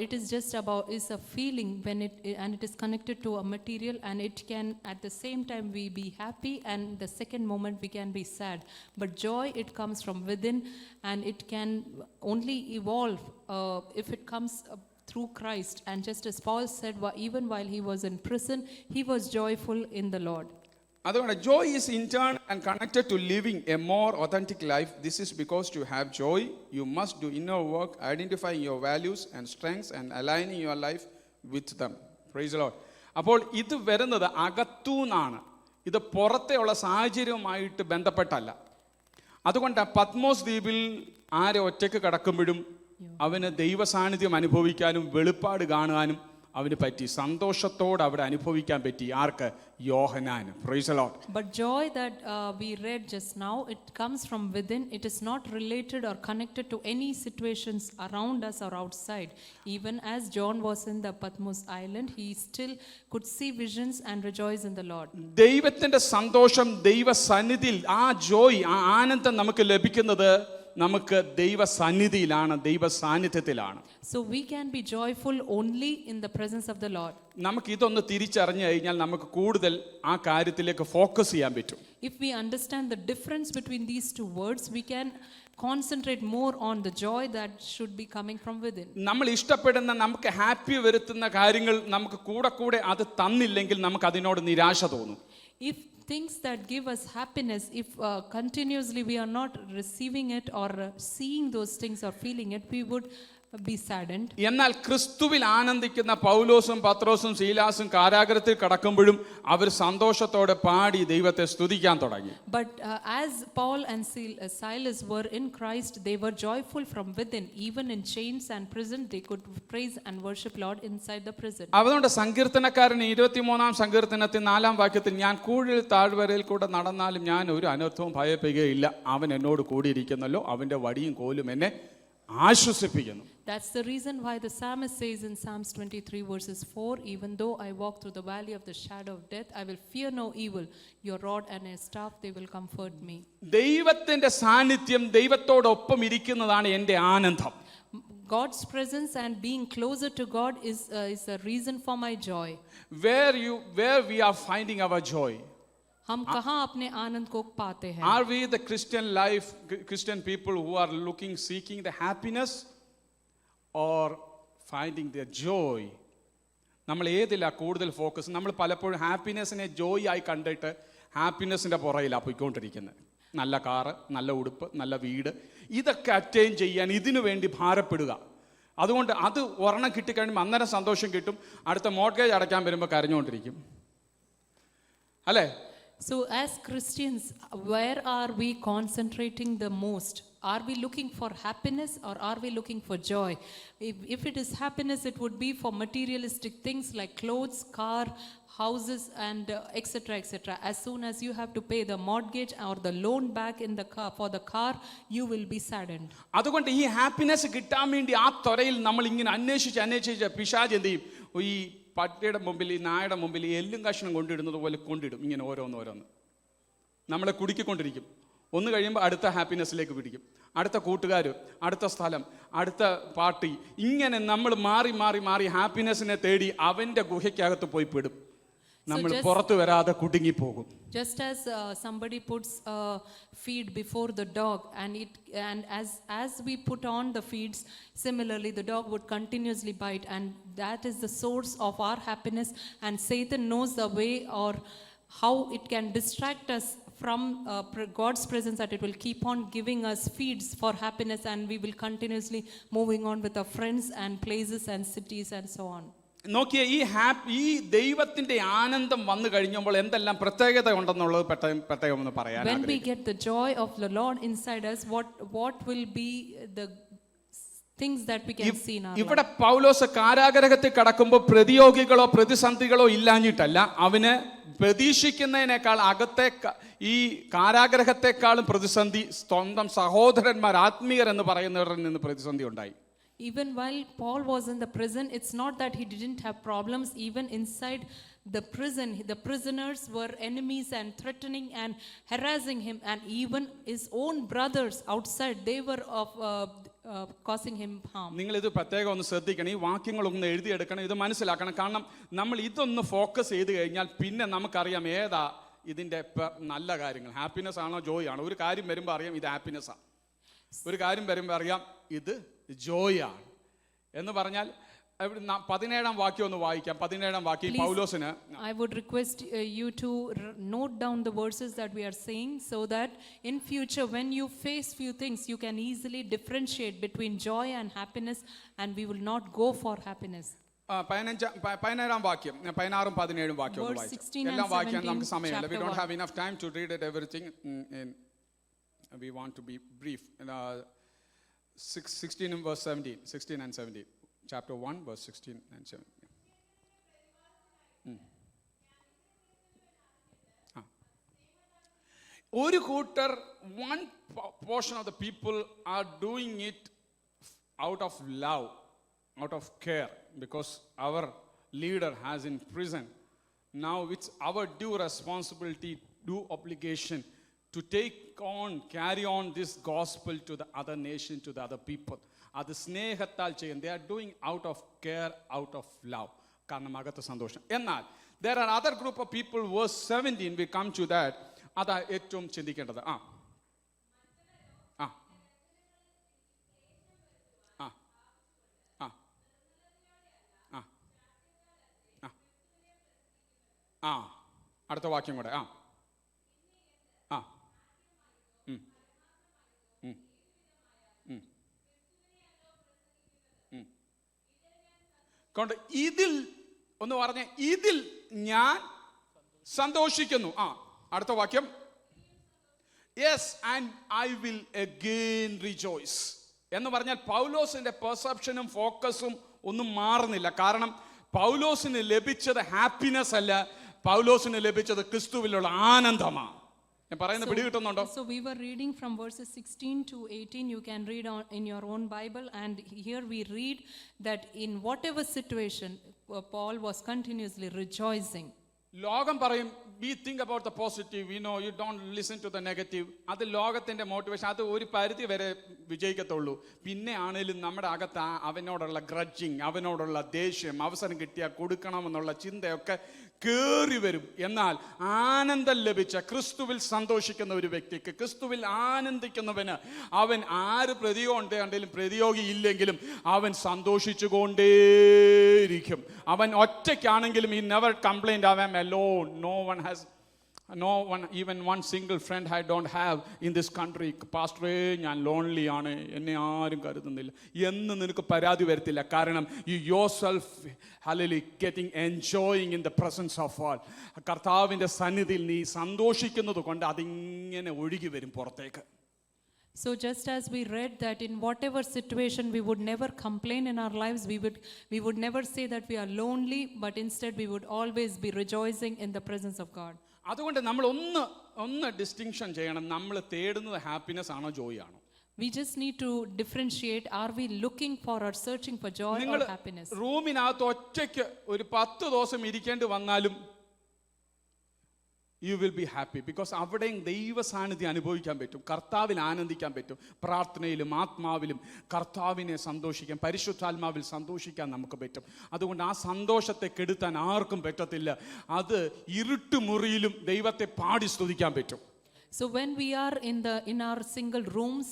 it is just about, is a feeling when it is connected to a material, and it can at the same time we be happy and the second moment we can be sad. But joy, it comes from within, and it can only evolve if it comes through Christ. And just as Paul said, even while he was in prison, he was joyful in the Lord. അതുകൊണ്ട് joy is internal and connected to living a more authentic life. This is because to have joy, you must do inner work, identifying your values and strengths and aligning your life with them. Praise the Lord. അപ്പോൾ ഇത് വരുന്നത് അകത്തുനിന്നാണ്, ഇത് പുറത്തെയുള്ള സാഹചര്യവുമായിട്ട് ബന്ധപ്പെട്ടല്ല. അതുകൊണ്ട് പത്മോസ് ദ്വീപിൽ ആരെ ഒറ്റയ്ക്ക് കിടക്കുമ്പോഴും അവന് ദൈവ സാന്നിധ്യം അനുഭവിക്കാനും വെളിപ്പാട് കാണുവാനും അവന് പറ്റി. സന്തോഷത്തോടെ അവിടെ അനുഭവിക്കാൻ പറ്റി. ആർക്ക്? യോഹന്നാന്. Praise the lord. But joy that we read just now, it comes from within. It is not related or connected to any situations around us or outside. Even as John was in the Patmos island, he still could see visions and rejoice in the Lord. ദൈവത്തിന്റെ സന്തോഷം, ദൈവ സന്നിധിയിൽ ആ ജോയ്, ആ ആനന്ദം നമുക്ക് ലഭിക്കുന്നത് നമുക്ക് ദൈവ സന്നിധിയിലാണ്, ദൈവ സാന്നിധ്യത്തിലാണ്. So we can be joyful only in the presence of the Lord. നമുക്ക് ഇതൊന്ന് തിരിച്ചറിഞ്ഞു കഴിഞ്ഞാൽ നമുക്ക് കൂടുതൽ ആ കാര്യത്തിലേക്ക് ഫോക്കസ് ചെയ്യാൻ പറ്റും. If we understand the difference between these two words, we can concentrate more on the joy that should be coming from within. നമ്മൾ ഇഷ്ടപ്പെടുന്ന, നമുക്ക് ഹാപ്പി വരുത്തുന്ന കാര്യങ്ങൾ നമുക്ക് കൂടെ കൂടെ അത് തന്നില്ലെങ്കിൽ നമുക്ക് അതിനോട് നിരാശ തോന്നും. If things that give us happiness, if continuously we are not receiving it or seeing those things or feeling it, we would be saddened. എന്നാൽ ക്രിസ്തുവിൽ ആനന്ദിക്കുന്ന പൗലോസും പത്രോസും ശീലാസും കാരാഗ്രഹത്തിൽ കടക്കുമ്പോഴും അവർ സന്തോഷത്തോടെ പാടി ദൈവത്തെ സ്തുതിക്കാൻ തുടങ്ങി. But as Paul and Silas were in Christ, they were joyful from within. Even in chains and prison, they could praise and worship Lord inside the prison. അതുകൊണ്ട് സങ്കീർത്തനക്കാരൻ 23-ാം സങ്കീർത്തനത്തിൽ 4-ാം വാക്യത്തിൽ, ഞാൻ കൂഴിൽ താഴ്വരയിൽ കൂടെ നടന്നാലും ഞാൻ ഒരു അനർത്ഥവും ഭയപ്പെടുകയില്ല, അവൻ എന്നോട് കൂടിയിരിക്കുന്നല്ലോ, അവന്റെ വടിയും കോലും എന്നെ ആശ്വസിപ്പിക്കുന്നു. That's the reason why the psalmist says in Psalms 23 verses 4, even though I walk through the valley of the shadow of death, I will fear no evil. Your rod and your staff, they will comfort me. ദൈവത്തിന്റെ സാന്നിധ്യം, ദൈവത്തോടൊപ്പം ഇരിക്കുന്നതാണ് എൻ്റെ ആനന്ദം. God's presence and being closer to God is a reason for my joy. Where we are finding our joy? हम कहाँ अपने आनंद को पाते हैं? Are we the Christian people who are seeking the happiness or finding their joy? നമ്മൾ ഏതിലാ കൂടുതൽ focus? നമ്മൾ പലപ്പോഴും ഹാപ്പിനെസ്സിനെ ജോയ് ആയി കണ്ടിട്ട് ഹാപ്പിനെസ്സിൻ്റെ പുറയിലാണ് പോയിക്കൊണ്ടിരിക്കുന്നത്. നല്ല കാറ്, നല്ല ഉടുപ്പ്, നല്ല വീട്, ഇതൊക്കെ അറ്റൈൻ ചെയ്യാൻ ഇതിനു വേണ്ടി ഭാരപ്പെടുക. അതുകൊണ്ട് അത് ഒരെണ്ണം കിട്ടിക്കഴിയുമ്പോൾ അന്നേരം സന്തോഷം കിട്ടും, അടുത്ത മോർഗേജ് അടയ്ക്കാൻ വരുമ്പോൾ കരഞ്ഞുകൊണ്ടിരിക്കും, അല്ലേ? So as Christians, where are we concentrating the most? Are we looking for happiness or are we looking for joy? If it is happiness, it would be for materialistic things like clothes, car, houses and etc. etc. As soon as you have to pay the mortgage or the loan back in the car for the car, you will be saddened. അതുകൊണ്ട് ഈ happiness കിട്ടാൻ വേണ്ടി ആ ത്വരയിൽ നമ്മൾ ഇങ്ങനെ അന്വേഷിച്ച് പിശാച് എന്ത് ചെയ്യും? ഈ പട്ടിയുടെ മുമ്പിൽ, ഈ നായുടെ മുമ്പിൽ എല്ലും കഷ്ണം കൊണ്ടിടുന്നത് പോലെ കൊണ്ടിടും. ഇങ്ങനെ ഓരോന്ന് നമ്മളെ കുടുക്കിക്കൊണ്ടിരിക്കും. ഒന്ന് കഴിയുമ്പോൾ അടുത്ത ഹാപ്പിനെസ്സിലേക്ക് പിടിക്കും, അടുത്ത കൂട്ടുകാർ, അടുത്ത സ്ഥലം, അടുത്ത പാർട്ടി, ഇങ്ങനെ നമ്മൾ മാറി ഹാപ്പിനെസ്സിനെ തേടി അവൻ്റെ ഗുഹയ്ക്കകത്ത് പോയി പെടും. നമ്മൾ പുറത്തു വരാതെ കുടുങ്ങിപ്പോകും. Just as somebody puts a feed before the dog and as we put on the feeds, similarly the dog would continuously bite, and that is the source of our happiness, and Satan knows the way or how it can distract us from God's presence, that it will keep on giving us feeds for happiness and we will continuously moving on with our friends and places and cities and so on. നോക്കിയേ, ഈ ദൈവത്തിന്റെ ആനന്ദം വന്നു കഴിഞ്ഞപ്പോൾ എന്തെല്ലാം പ്രത്യേകത ഉണ്ടെന്നുള്ളത് പ്രത്യേകം ഒന്ന് പറയാൻ. When we get the joy of the Lord inside us, what will be the things that we can see in our life? ഇവിടെ പൗലോസ് കാരാഗ്രഹത്തിൽ കടക്കുമ്പോൾ പ്രതിയോഗികളോ പ്രതിസന്ധികളോ ഇല്ലാഞ്ഞിട്ടല്ല, അവന് പ്രതീക്ഷിക്കുന്നതിനേക്കാൾ അകത്തെ ഈ കാരാഗ്രഹത്തെക്കാളും പ്രതിസന്ധി സ്വന്തം സഹോദരന്മാർ, ആത്മീയരെന്ന് പറയുന്നവരിൽ നിന്ന് പ്രതിസന്ധി ഉണ്ടായി. Even while Paul was in the prison, it's not that he didn't have problems. Even inside the prison, the prisoners were enemies and threatening and harassing him, and even his own brothers outside, they were causing him harm. നിങ്ങൾ ഇത് പ്രത്യേകം ഒന്ന് ശ്രദ്ധിക്കണം, ഈ വാക്യങ്ങളൊന്ന് എഴുതിയെടുക്കണം, ഇത് മനസ്സിലാക്കണം. കാരണം നമ്മൾ ഇതൊന്ന് ഫോക്കസ് ചെയ്ത് കഴിഞ്ഞാൽ പിന്നെ നമുക്കറിയാം ഏതാ ഇതിൻ്റെ നല്ല കാര്യങ്ങൾ. ഹാപ്പിനെസ് ആണോ ജോയ് ആണോ? ഒരു കാര്യം വരുമ്പോൾ അറിയാം ഇത് ഹാപ്പിനെസ്സാണ്, ഒരു കാര്യം വരുമ്പോൾ അറിയാം ഇത് ജോയാണ് എന്ന് പറഞ്ഞാൽ 17-ാം വാക്യം ഒന്ന് വായിക്കാം. 17-ാം വാക്യം പൗലോസിന്. I would request you to note down the verses that we are saying, so that in future when you face few things, you can easily differentiate between joy and happiness, and we will not go for happiness. 17-ാം വാക്യം, 16-ഉം 17-ഉം വാക്യം ഒന്ന് വായിക്കാം. എല്ലാം വായിക്കാൻ നമുക്ക് സമയമില്ല. We don't have enough time to read it everything. We want to be brief. 16 and verse 17, 16 and 17. Chapter 1 verse 16 and 17. ഒരു കൂട്ടർ, one portion of the people are doing it out of love, out of care, because our leader has in prison. Now it's our due responsibility, due obligation to carry on this gospel to the other nation, to the other people. അത് സ്നേഹത്താൽ ചെയ്യും. They are doing out of care, out of love. കാരണം അകത്ത് സന്തോഷം. എന്നാൽ there are other group of people, verse 17, we come to that. അതാ ഏറ്റവും ചിന്തിക്കേണ്ടത്. ആ ആ ആ ആ ആ ആ അടുത്ത വാക്യം കൂടെ. ആ ആ കൊണ്ട് ഇതിൽ ഒന്ന് പറഞ്ഞ, ഇതിൽ ഞാൻ സന്തോഷിക്കുന്നു. ആ അടുത്ത വാക്യം. Yes and I will again rejoice എന്ന് പറഞ്ഞാൽ പൗലോസിന്റെ പെർസെപ്ഷനും ഫോക്കസും ഒന്നും മാറുന്നില്ല. കാരണം പൗലോസിന് ലഭിച്ചത് ഹാപ്പിനെസ് അല്ല, പൗലോസിന് ലഭിച്ചത് ക്രിസ്തുവിലുള്ള ആനന്ദമാണ്. ഞാൻ പറയുന്നത് പിടികിട്ടുന്നുണ്ടോ? So we were reading from verses 16 to 18. You can read in your own Bible, and here we read that in whatever situation Paul was continuously rejoicing. ലോകം പറയും we think about the positive, you don't listen to the negative. അത് ലോകത്തിന്റെ motivation, അത് ഒരു പരിധി വരെ വിജയിക്കത്തുള്ളൂ. പിന്നെ ആണെങ്കിലും നമ്മുടെ അകത്ത് അവനോടുള്ള ഗ്രഡ്ജിങ്, അവനോടുള്ള ദേഷ്യം, അവസരം കിട്ടിയാൽ കൊടുക്കണമെന്നുള്ള ചിന്തയൊക്കെ കേറി വരും. എന്നാൽ ആനന്ദം ലഭിച്ച ക്രിസ്തുവിൽ സന്തോഷിക്കുന്ന ഒരു വ്യക്തിക്ക്, ക്രിസ്തുവിൽ ആനന്ദിക്കുന്നവന്, അവൻ ആര് പ്രതികണ്ടെങ്കിലും പ്രതിയോഗി ഇല്ലെങ്കിലും അവൻ സന്തോഷിച്ചുകൊണ്ടേയിരിക്കും. അവൻ ഒറ്റയ്ക്കാണെങ്കിലും ഈ നെവർ കംപ്ലൈന്റ് ആവാം alone. No one, even one single friend I don't have in this country. പാസ്റ്ററേ ഞാൻ ലോൺലി ആണ്, എന്നെ ആരും കരുതുന്നില്ല എന്ന് നിനക്ക് പരാതി വരത്തില്ല. കാരണം you yourself enjoying in the presence of all. കർത്താവിൻ്റെ സന്നിധിയിൽ നീ സന്തോഷിക്കുന്നത് കൊണ്ട് അതിങ്ങനെ ഒഴുകി വരും പുറത്തേക്ക്. So just as we read that in whatever situation we would never complain in our lives, we would never say that we are lonely, but instead we would always be rejoicing in the presence of God. അതുകൊണ്ട് നമ്മൾ ഒന്ന് distinction ചെയ്യണം. നമ്മൾ തേടുന്നത് happiness ആണോ ജോയ് ആണോ? We just need to differentiate, are we looking for or searching for joy or happiness? റൂമിനകത്ത് ഒറ്റയ്ക്ക് ഒരു 10 ദിവസം ഇരിക്കേണ്ടി വന്നാലും you will be happy, because അവിടെയും ദൈവ സാന്നിധ്യം അനുഭവിക്കാൻ പറ്റും, കർത്താവിൽ ആനന്ദിക്കാൻ പറ്റും. പ്രാർത്ഥനയിലും ആത്മാവിലും കർത്താവിനെ സന്തോഷിക്കാൻ, പരിശുദ്ധാത്മാവിൽ സന്തോഷിക്കാൻ നമുക്ക് പറ്റും. അതുകൊണ്ട് ആ സന്തോഷത്തെ കെടുത്താൻ ആർക്കും പറ്റത്തില്ല. അത് ഇരുട്ടുമുറിയിലും ദൈവത്തെ പാടി സ്തുതിക്കാൻ പറ്റും. So when we are in our single rooms,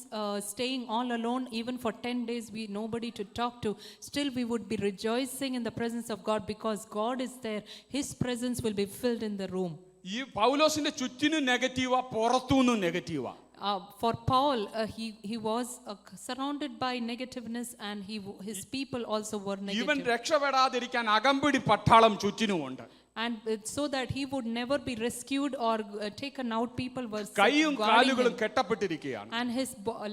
staying all alone, even for 10 days, nobody to talk to, still we would be rejoicing in the presence of God, because God is there. His presence will be filled in the room. ഈ പൗലോസിന്റെ ചുറ്റിനും നെഗറ്റീവാ, പുറത്തുനിന്നും നെഗറ്റീവാ. For Paul, he was surrounded by negativeness, and his people also were negative. ഇവൻ രക്ഷപ്പെടാതിരിക്കാൻ അകമ്പടി പട്ടാളം ചുറ്റിനുമുണ്ട്. And so that he would never be rescued or taken out, people were കൈയും കാലുകളും കെട്ടപ്പെട്ടിരിക്കുകയാണ്. And his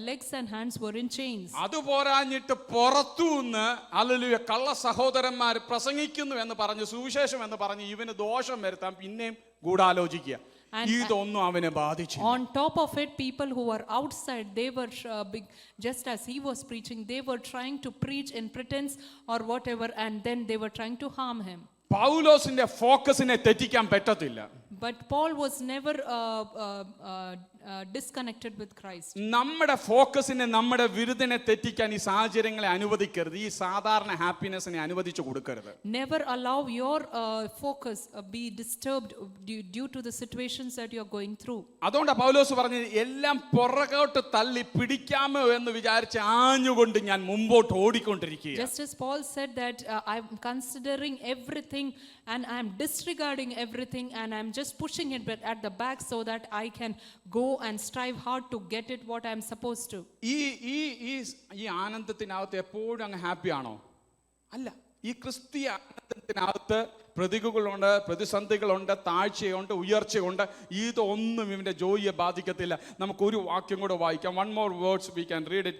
legs and hands were in chains. അതുപോരാഞ്ഞിട്ട് പുറത്തുനിന്ന് hallelujah കള്ള സഹോദരന്മാർ പ്രസംഗിക്കുന്നു എന്ന് പറഞ്ഞ്, സുവിശേഷം എന്ന് പറഞ്ഞ് ഇവന് ദോഷം വരുത്താൻ പിന്നെയും ഗൂഢാലോചിക്കുക. ഇതൊന്നും അവനെ ബാധിച്ചില്ല. On top of it, people who were outside, they were just as he was preaching, they were trying to preach in pretense or whatever, and then they were trying to harm him. പൗലോസിന്റെ ഫോക്കസിനെ തെറ്റിക്കാൻ പറ്റത്തില്ല. But Paul was never disconnected with Christ. നമ്മുടെ ഫോക്കസിനെ, നമ്മുടെ വിരുദിനെ തെറ്റിക്കാൻ ഈ സാഹചര്യങ്ങളെ അനുവദിക്കരുത്. ഈ സാധാരണ ഹാപ്പിനെസ്സിനെ അനുവദിച്ചു കൊടുക്കരുത്. Never allow your focus be disturbed due to the situations that you are going through. അതുകൊണ്ടാണ് പൗലോസ് പറഞ്ഞത്, എല്ലാം പുറകോട്ട് തള്ളി പിടിക്കാമോ എന്ന് വിചാരിച്ച് ആഞ്ഞുകൊണ്ട് ഞാൻ മുമ്പോട്ട് ഓടിക്കൊണ്ടിരിക്കുക. Just as Paul said that I'm considering everything and I'm disregarding everything, and I'm just pushing it at the back so that I can go and strive hard to get it what I'm supposed to. ഈ ആനന്ദത്തിനകത്ത് എപ്പോഴും അങ്ങ് happy ആണോ? അല്ല. ഈ ക്രിസ്തീയ ആനന്ദത്തിനകത്ത് പ്രതികൂലങ്ങളുണ്ട്, പ്രതിസന്ധികളുണ്ട്, താഴ്ചയുണ്ട്, ഉയർച്ചയുണ്ട്. ഇതൊന്നും ഇവന്റെ ജോയിയെ ബാധിക്കത്തില്ല. നമുക്കൊരു വാക്യം കൂടെ വായിക്കാം. One more words we can read it.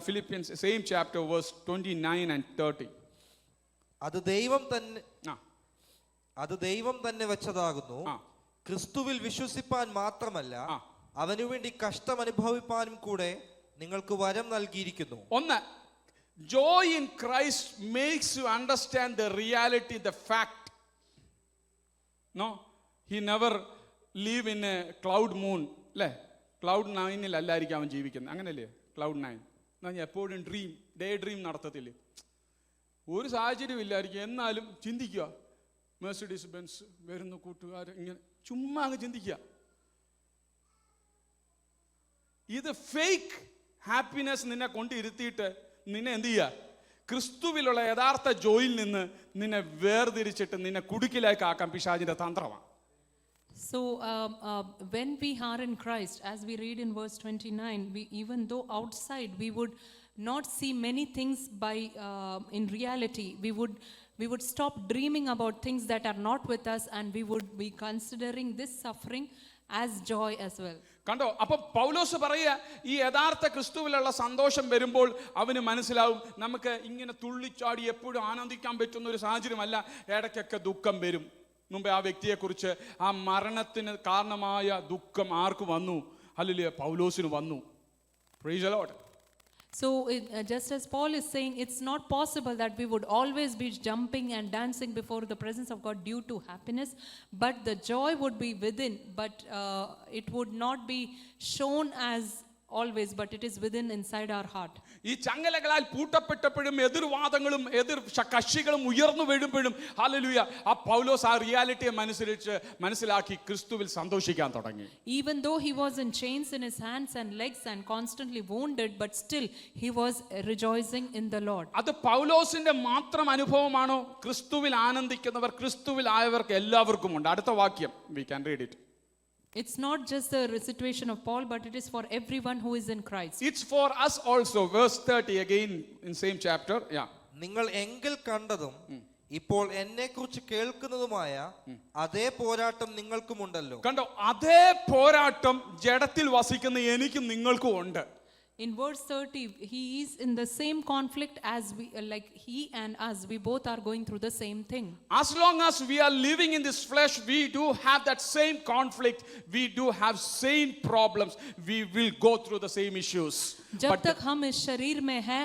Philippians same chapter verse 29 and 30. അത് ദൈവം തന്നെ അത് ദൈവം തന്നെ വെച്ചതാകുന്നു. ആ. ക്രിസ്തുവിൽ വിശ്വസിപ്പാൻ മാത്രമല്ല ആ. അവനു വേണ്ടി കഷ്ടം അനുഭവിപ്പാനും കൂടെ നിങ്ങൾക്ക് വരം നൽകിയിരിക്കുന്നു. ഒന്ന്, joy in Christ makes you understand the reality, the fact. No, he never live in a cloud moon. അല്ലേ? Cloud 9 അല്ലായിരിക്കും അവൻ ജീവിക്കുന്നത്. അങ്ങനല്ലേ? Cloud 9 എന്നാൽ എപ്പോഴും ഡേ ഡ്രീം നടത്തത്തില്ലേ? ഒരു സാഹചര്യം ഇല്ലായിരിക്കും, എന്നാലും ചിന്തിക്കുക. മെഴ്സിഡീസ് ബെൻസ് വരുന്ന കൂട്ടുകാർ ഇങ്ങനെ ചുമ്മാ അങ്ങ് ചിന്തിക്കുക. ഇത് ഫേക്ക് ഹാപ്പിനെസ് നിന്നെ കൊണ്ടിരുത്തിയിട്ട് നിന്നെ എന്ത് ചെയ്യുക? ക്രിസ്തുവിലുള്ള യഥാർത്ഥ ജോയിൽ നിന്ന് നിന്നെ വേർതിരിച്ചിട്ട് നിന്നെ കുടുക്കിലേക്ക് ആക്കാൻ പിശാചിന്റെ തന്ത്രമാണ്. So when we are in Christ, as we read in verse 29, even though outside we would not see many things in reality, we would stop dreaming about things that are not with us, and we would be considering this suffering as joy as well. കണ്ടോ? അപ്പൊ പൗലോസ് പറയുക, ഈ യഥാർത്ഥ ക്രിസ്തുവിലുള്ള സന്തോഷം വരുമ്പോൾ അവന് മനസ്സിലാവും നമുക്ക് ഇങ്ങനെ തുള്ളിച്ചാടി എപ്പോഴും ആനന്ദിക്കാൻ പറ്റുന്ന ഒരു സാഹചര്യമല്ല. ഇടയ്ക്കൊക്കെ ദുഃഖം വരും. മുമ്പേ ആ വ്യക്തിയെക്കുറിച്ച് ആ മരണത്തിന് കാരണമായ ദുഃഖം ആർക്ക് വന്നു? ഹല്ലേലൂയ, പൗലോസിന് വന്നു. Price the Lord. So just as Paul is saying, it's not possible that we would always be jumping and dancing before the presence of God due to happiness, but the joy would be within, but it would not be shown as always, but it is within inside our heart. ഈ ചങ്ങലകളാൽ പൂട്ടപ്പെട്ടപ്പോഴും എതിർവാദങ്ങളും എതിർ കക്ഷികളും ഉയർന്നു വീഴുമ്പോഴും hallelujah, ആ പൗലോസ് ആ റിയാലിറ്റിയെ മനസ്സിലാക്കി ക്രിസ്തുവിൽ സന്തോഷിക്കാൻ തുടങ്ങി. Even though he was in chains in his hands and legs and constantly wounded, but still he was rejoicing in the Lord. അത് പൗലോസിന്റെ മാത്രം അനുഭവമാണോ? ക്രിസ്തുവിൽ ആനന്ദിക്കുന്നവർ, ക്രിസ്തുവിൽ ആയവർക്ക് എല്ലാവർക്കും ഉണ്ട്. അടുത്ത വാക്യം, we can read it. It's not just the situation of Paul, but it is for everyone who is in Christ. It's for us also. Verse 30 again in same chapter. Yeah. നിങ്ങൾ എങ്കിൽ കണ്ടതും ഇപ്പോൾ എന്നെ കുറിച്ച് കേൾക്കുന്നതുമായ അതേ പോരാട്ടം നിങ്ങൾക്കുമുണ്ടല്ലോ. കണ്ടോ? അതേ പോരാട്ടം ജഡത്തിൽ വസിക്കുന്ന എനിക്കും നിങ്ങൾക്കും ഉണ്ട്. In verse 30, he is in the same conflict as we, like he and us, we both are going through the same thing. As long as we are living in this flesh, we do have that same conflict. We do have same problems. We will go through the same issues. जब तक हम इस शरीर में हैं,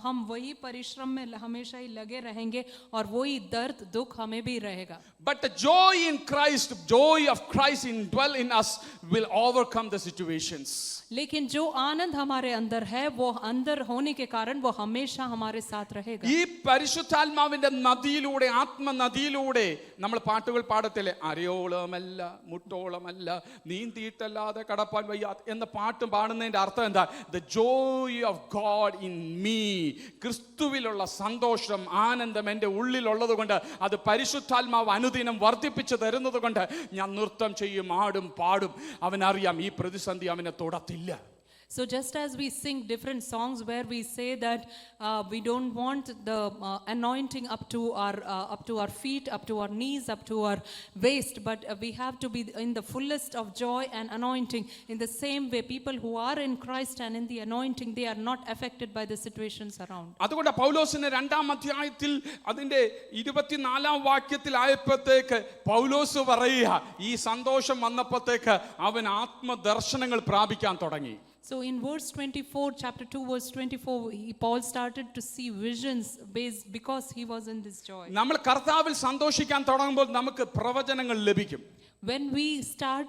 हम वही परिश्रम में हमेशा ही लगे रहेंगे और वही दर्द दुख हमें भी रहेगा. But the joy in Christ, joy of Christ indwell in us will overcome the situations. लेकिन जो आनंद हमारे अंदर है, वो अंदर होने के कारण वो हमेशा हमारे साथ रहेगा. ഈ പരിശുദ്ധാത്മാവിന്റെ നദിയിലൂടെ, ആത്മനദിയിലൂടെ നമ്മൾ പാട്ടുകൾ പാടത്തില്ലേ? അരയോളമല്ല മുട്ടോളമല്ല നീന്തിയിട്ടല്ലാതെ കടപ്പാൻ വയ്യ എന്ന പാട്ട് പാടുന്നതിന്റെ അർത്ഥം എന്താ? The joy of God in me. ക്രിസ്തുവിലുള്ള സന്തോഷം, ആനന്ദം എൻ്റെ ഉള്ളിലുള്ളത് കൊണ്ട്, അത് പരിശുദ്ധാത്മാവ് അനുദിനം വർദ്ധിപ്പിച്ചു തരുന്നത് കൊണ്ട് ഞാൻ നൃത്തം ചെയ്യും, ആടും, പാടും. അവനറിയാം ഈ പ്രതിസന്ധി അവനെ തൊടത്തില്ല. So just as we sing different songs where we say that we don't want the anointing up to our feet, up to our knees, up to our waist, but we have to be in the fullest of joy and anointing. In the same way, people who are in Christ and in the anointing, they are not affected by the situations around. അതുകൊണ്ട് പൗലോസിന്റെ 2-ാം അധ്യായത്തിൽ അതിന്റെ 24-ാം വാക്യത്തിൽ ആയപ്പോഴത്തേക്ക് പൗലോസ് പറയുക, ഈ സന്തോഷം വന്നപ്പോഴത്തേക്ക് അവൻ ആത്മദർശനങ്ങൾ പ്രാപിക്കാൻ തുടങ്ങി. So in verse 24, chapter 2, verse 24, Paul started to see visions because he was in this joy. നമ്മൾ കർത്താവിൽ സന്തോഷിക്കാൻ തുടങ്ങുമ്പോൾ നമുക്ക് പ്രവചനങ്ങൾ ലഭിക്കും. When we start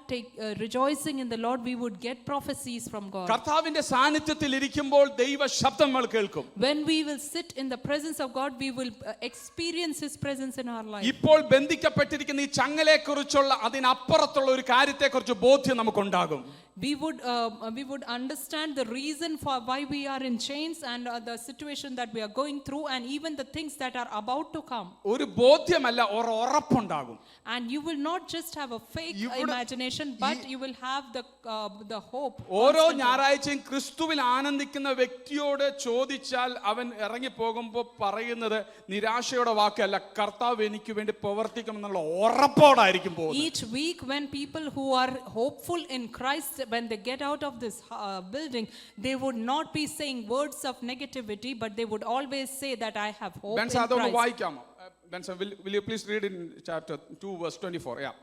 rejoicing in the Lord, we would get prophecies from God. കർത്താവിന്റെ സാന്നിധ്യത്തിൽ ഇരിക്കുമ്പോൾ ദൈവ ശബ്ദങ്ങൾ കേൾക്കും. When we will sit in the presence of God, we will experience his presence in our life. ഇപ്പോൾ ബന്ധിക്കപ്പെട്ടിരിക്കുന്ന ഈ ചങ്ങലയെക്കുറിച്ചുള്ള അതിനപ്പുറത്തുള്ള ഒരു കാര്യത്തെക്കുറിച്ച് ബോധ്യം നമുക്കുണ്ടാകും. We would understand the reason for why we are in chains and the situation that we are going through, and even the things that are about to come. ഒരു ബോധ്യമല്ല, ഒരു ഉറപ്പുണ്ടാകും. And you will not just have a fake imagination, but you will have the hope. ഓരോ ഞായറാഴ്ചയും ക്രിസ്തുവിൽ ആനന്ദിക്കുന്ന വ്യക്തിയോട് ചോദിച്ചാൽ അവൻ ഇറങ്ങി പോകുമ്പോൾ പറയുന്നത് നിരാശയുടെ വാക്കല്ല, കർത്താവ് എനിക്ക് വേണ്ടി പ്രവർത്തിക്കുമെന്നുള്ള ഉറപ്പോടായിരിക്കും പോകുന്നത്. Each week when people who are hopeful in Christ, when they get out of this building, they would not be saying words of negativity, but they would always say that I have hope in അതൊന്ന് Christ. വായിക്കാമോ? Benson, will you please read in chapter 2 verse 24? Yeah.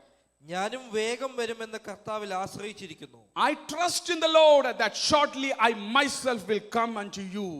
ഞാനും വേഗം വരുമെന്ന് കർത്താവിൽ ആശ്രയിച്ചിരിക്കുന്നു. I trust in the Lord that shortly I myself will come unto you.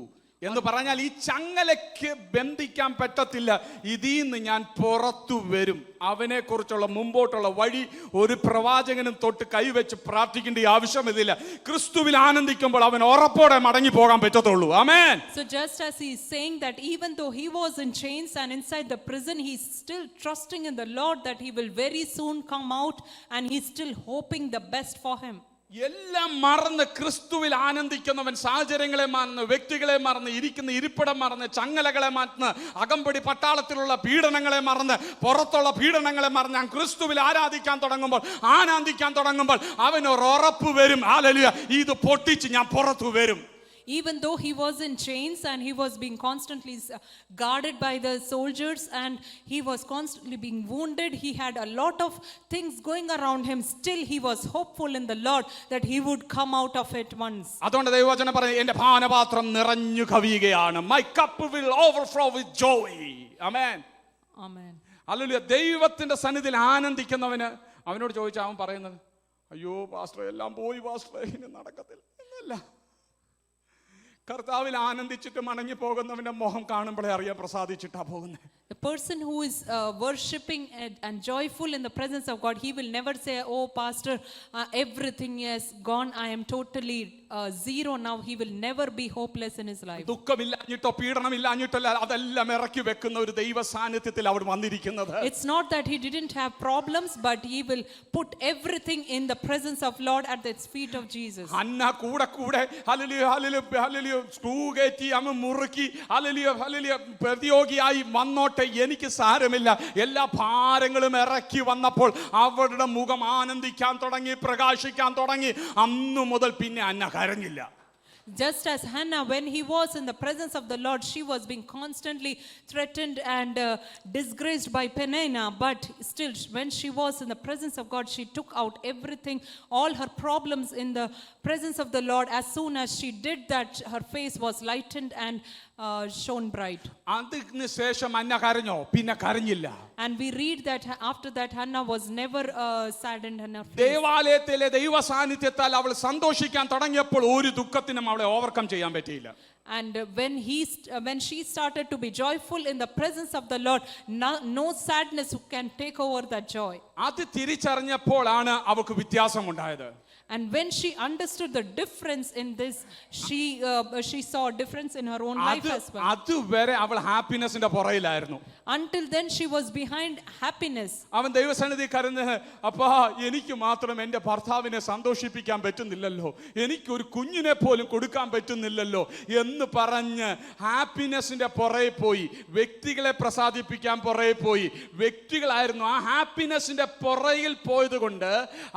എന്ന് പറഞ്ഞാൽ ഈ ചങ്ങലയ്ക്ക് ബന്ധിക്കാൻ പറ്റത്തില്ല, ഇതിന്ന് ഞാൻ പുറത്തു വരും. അവനെ കുറിച്ചുള്ള മുമ്പോട്ടുള്ള വഴി ഒരു പ്രവാചകനും തൊട്ട് കൈവച്ച് പ്രാർത്ഥിക്കേണ്ട ആവശ്യമില്ല. ക്രിസ്തുവിൽ ആനന്ദിക്കുമ്പോൾ അവൻ ഉറപ്പോടെ മടങ്ങി പോകാൻ പറ്റത്തുള്ളൂ. ആമേൻ. So just as he is saying that even though he was in chains and inside the prison, he is still trusting in the Lord that he will very soon come out, and he is still hoping the best for him. എല്ലാം മറന്ന് ക്രിസ്തുവിൽ ആനന്ദിക്കുന്നവൻ സാഹചര്യങ്ങളെ മറന്ന്, വ്യക്തികളെ മറന്ന്, ഇരിക്കുന്ന ഇരിപ്പിടം മറന്ന്, ചങ്ങലകളെ മറന്ന്, അകമ്പടി പട്ടാളത്തിലുള്ള പീഡനങ്ങളെ മറന്ന്, പുറത്തുള്ള പീഡനങ്ങളെ മറന്ന് ഞാൻ ക്രിസ്തുവിൽ ആരാധിക്കാൻ തുടങ്ങുമ്പോൾ, ആനന്ദിക്കാൻ തുടങ്ങുമ്പോൾ അവനൊരു ഉറപ്പ് വരും. ഹല്ലേലൂയ, ഇത് പൊട്ടിച്ച് ഞാൻ പുറത്തു വരും. Even though he was in chains and he was being constantly guarded by the soldiers and he was constantly being wounded, he had a lot of things going around him, still he was hopeful in the Lord that he would come out of it once. അതുകൊണ്ട് ദൈവവചനം പറഞ്ഞു, എൻ്റെ പാനപാത്രം നിറഞ്ഞു കവിയുകയാണ്. My cup will overflow with joy. Amen. Amen. Hallelujah. ദൈവത്തിന്റെ സന്നിധിയിൽ ആനന്ദിക്കുന്നവന് അവനോട് ചോദിച്ചാൽ അവൻ പറയുന്നത്, അയ്യോ പാസ്റ്റർ എല്ലാം പോയി പാസ്റ്റർ, ഇനി നടക്കത്തില്ല എന്നല്ല. കർത്താവിൽ ആനന്ദിച്ചിട്ട് മടങ്ങി പോകുന്നവന്റെ മുഖം കാണുമ്പോഴേ അറിയാൻ പ്രസാദിച്ചിട്ടാ പോകുന്നത്. The person who is worshipping and joyful in the presence of God, he will never say, oh pastor, everything is gone, I am totally zero now. He will never be hopeless in his life. ദുഃഖമില്ലാഞ്ഞിട്ടോ പീഡനമില്ലാഞ്ഞിട്ടല്ല അതെല്ലാം ഇറക്കി വെക്കുന്ന ഒരു ദൈവ സാന്നിധ്യത്തിൽ അവിടെ വന്നിരിക്കുന്നത്. It's not that he didn't have problems, but he will put everything in the presence of Lord at the feet of Jesus. അന്ന കൂടെ കൂടെ ഹല്ലേലൂയ ഹല്ലേലൂയ ഹല്ലേലൂയ സ്ക്രൂ കയറ്റി അമ്മ മുറുക്കി ഹല്ലേലൂയ ഹല്ലേലൂയ പ്രതിയോഗിയായി വന്നോട്ടെ, എനിക്ക് സാരമില്ല. എല്ലാ ഭാരങ്ങളും ഇറക്കി വന്നപ്പോൾ അവരുടെ മുഖം ആനന്ദിക്കാൻ തുടങ്ങി, പ്രകാശിക്കാൻ തുടങ്ങി. അന്നു മുതൽ പിന്നെ അന്ന കരഞ്ഞില്ല. Just as Hannah, when he was in the presence of the Lord, she was being constantly threatened and disgraced by Peninnah, but still when she was in the presence of God, she took out everything, all her problems in the presence of the Lord. As soon as she did that, her face was lightened and shone bright. അതിന് ശേഷം അന്ന കരഞ്ഞോ? പിന്നെ കരഞ്ഞില്ല. And we read that after that Hannah was never saddened in her face. ദേവാലയത്തിലെ ദൈവ സാന്നിധ്യത്താൽ അവൾ സന്തോഷിക്കാൻ തുടങ്ങിയപ്പോൾ ഒരു ദുഃഖത്തിനും അവളെ ഓവർകം ചെയ്യാൻ പറ്റിയില്ല. And when she started to be joyful in the presence of the Lord, no sadness can take over that joy. അത് തിരിച്ചറിഞ്ഞപ്പോഴാണ് അവൾക്ക് വ്യത്യാസമുണ്ടായത്. And when she understood the difference in this, she saw a difference in her own life as well. അതുവരെ അവൾ ഹാപ്പിനെസിന്റെ പുറയിലായിരുന്നു. Until then she was behind happiness. അവൻ ദൈവസന്നിധി കരഞ്ഞ്, അപ്പാ എനിക്ക് മാത്രം എൻ്റെ ഭർത്താവിനെ സന്തോഷിപ്പിക്കാൻ പറ്റുന്നില്ലല്ലോ, എനിക്ക് ഒരു കുഞ്ഞിനെ പോലും കൊടുക്കാൻ പറ്റുന്നില്ലല്ലോ എന്ന് പറഞ്ഞ് ഹാപ്പിനെസിന്റെ പുറകെ പോയി, വ്യക്തികളെ പ്രസാദിപ്പിക്കാൻ പുറകെ പോയി. വ്യക്തികളായിരുന്നു ആ ഹാപ്പിനെസിന്റെ പുറകിൽ പോയത് കൊണ്ട്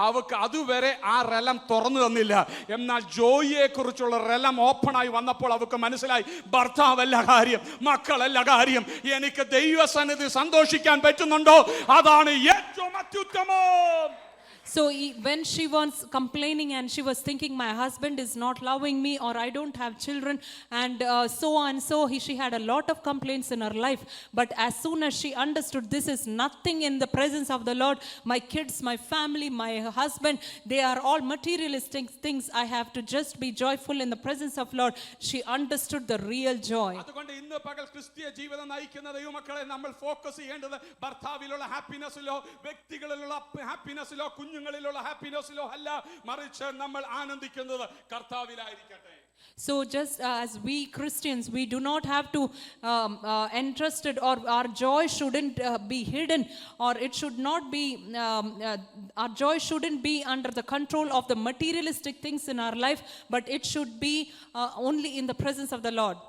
അവൾക്ക് അതുവരെ ആ റെലം തുറന്നു തന്നില്ല. എന്നാൽ ജോയിയെ കുറിച്ചുള്ള റെലം ഓപ്പണായി വന്നപ്പോൾ അവൾക്ക് മനസ്സിലായി, ഭർത്താവല്ല കാര്യം, മക്കളല്ല കാര്യം, എനിക്ക് ദൈവസന്നിധി സന്തോഷിക്കാൻ പറ്റുന്നുണ്ടോ അതാണ് ഏറ്റവും അത്യുത്തമം. So when she was complaining and she was thinking, my husband is not loving me, or I don't have children, and so on, she had a lot of complaints in her life. But as soon as she understood this is nothing in the presence of the Lord, my kids, my family, my husband, they are all materialistic things, I have to just be joyful in the presence of Lord, she understood the real joy. അതുകൊണ്ട് ഇന്ന് പകൽ ക്രിസ്തീയ ജീവിതം നയിക്കുന്ന ദൈവമക്കളെ നമ്മൾ focus ചെയ്യേണ്ടത് ഭർത്താവിലുള്ള ഹാപ്പിനെസ്സിലോ വ്യക്തികളിലുള്ള ഹാപ്പിനെസ്സിലോ കുഞ്ഞുങ്ങളിലുള്ള ഹാപ്പിനെസ്സിലോ അല്ല, മറിച്ച് നമ്മൾ ആനന്ദിക്കുന്നത് കർത്താവിലായിരിക്കട്ടെ. So just as we Christians, we do not have to entrust it, or our joy shouldn't be hidden, or it should not be, our joy shouldn't be under the control of the materialistic things in our life, but it should be only in the presence of the Lord.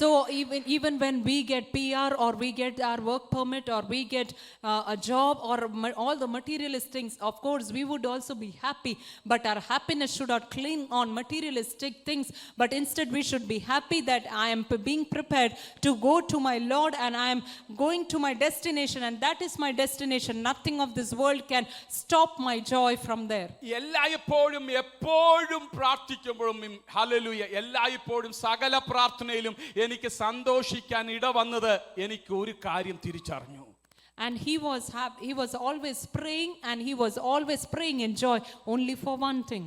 So even when we get PR or we get our work permit or we get a job or all the materialistic things, of course we would also be happy, but our happiness should not cling on materialistic things, but instead we should be happy that I am being prepared to go to my Lord and I am going to my destination, and that is my destination. Nothing of this world can stop my joy from there. എല്ലായ്പ്പോഴും എപ്പോഴും പ്രാർത്ഥിക്കുമ്പോഴും hallelujah എല്ലായ്പ്പോഴും സകല പ്രാർത്ഥനയിലും എനിക്ക് സന്തോഷിക്കാൻ ഇടവന്നത് എനിക്ക് ഒരു കാര്യം തിരിച്ചറിഞ്ഞു. And he was always praying, and he was always praying in joy only for one thing.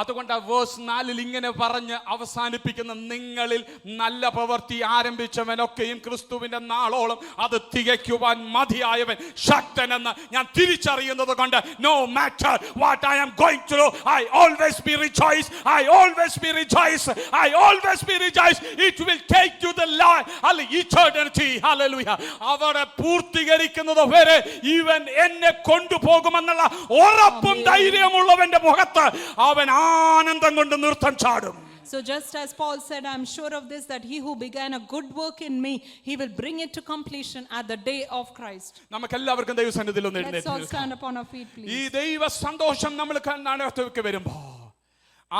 അതുകൊണ്ട് വേഴ്സ് 4 ഇങ്ങനെ പറഞ്ഞ് അവസാനിപ്പിക്കുന്ന, നിങ്ങളിൽ നല്ല പ്രവൃത്തി ആരംഭിച്ചവനൊക്കെയും ക്രിസ്തുവിന്റെ നാളോളം അത് തികയ്ക്കുവാൻ മതിയായവൻ ശക്തനെന്ന് ഞാൻ തിരിച്ചറിയുന്നത് കൊണ്ട്, no matter what I am going to do, I always be rejoice, I always be rejoice, I always be rejoice. It will take to the land eternity. Hallelujah. അവിടെ പൂർത്തീകരിക്കുന്നത് വരെ ഇവൻ എന്നെ കൊണ്ടുപോകുമെന്നുള്ള ഉറപ്പും ധൈര്യമുള്ളവന്റെ മുഖത്ത് അവൻ ആനന്ദം കൊണ്ട് നൃത്തം ചാടും. So just as Paul said, I am sure of this, that he who began a good work in me, he will bring it to completion at the day of Christ. നമുക്കെല്ലാവർക്കും ദൈവസന്നിധിയിൽ ഒന്ന് Let's all എഴുന്നേറ്റ് stand upon our feet, please. ഈ ദൈവ സന്തോഷം നമ്മൾ കണ്ണടത്തേക്ക് വരുമ്പോ,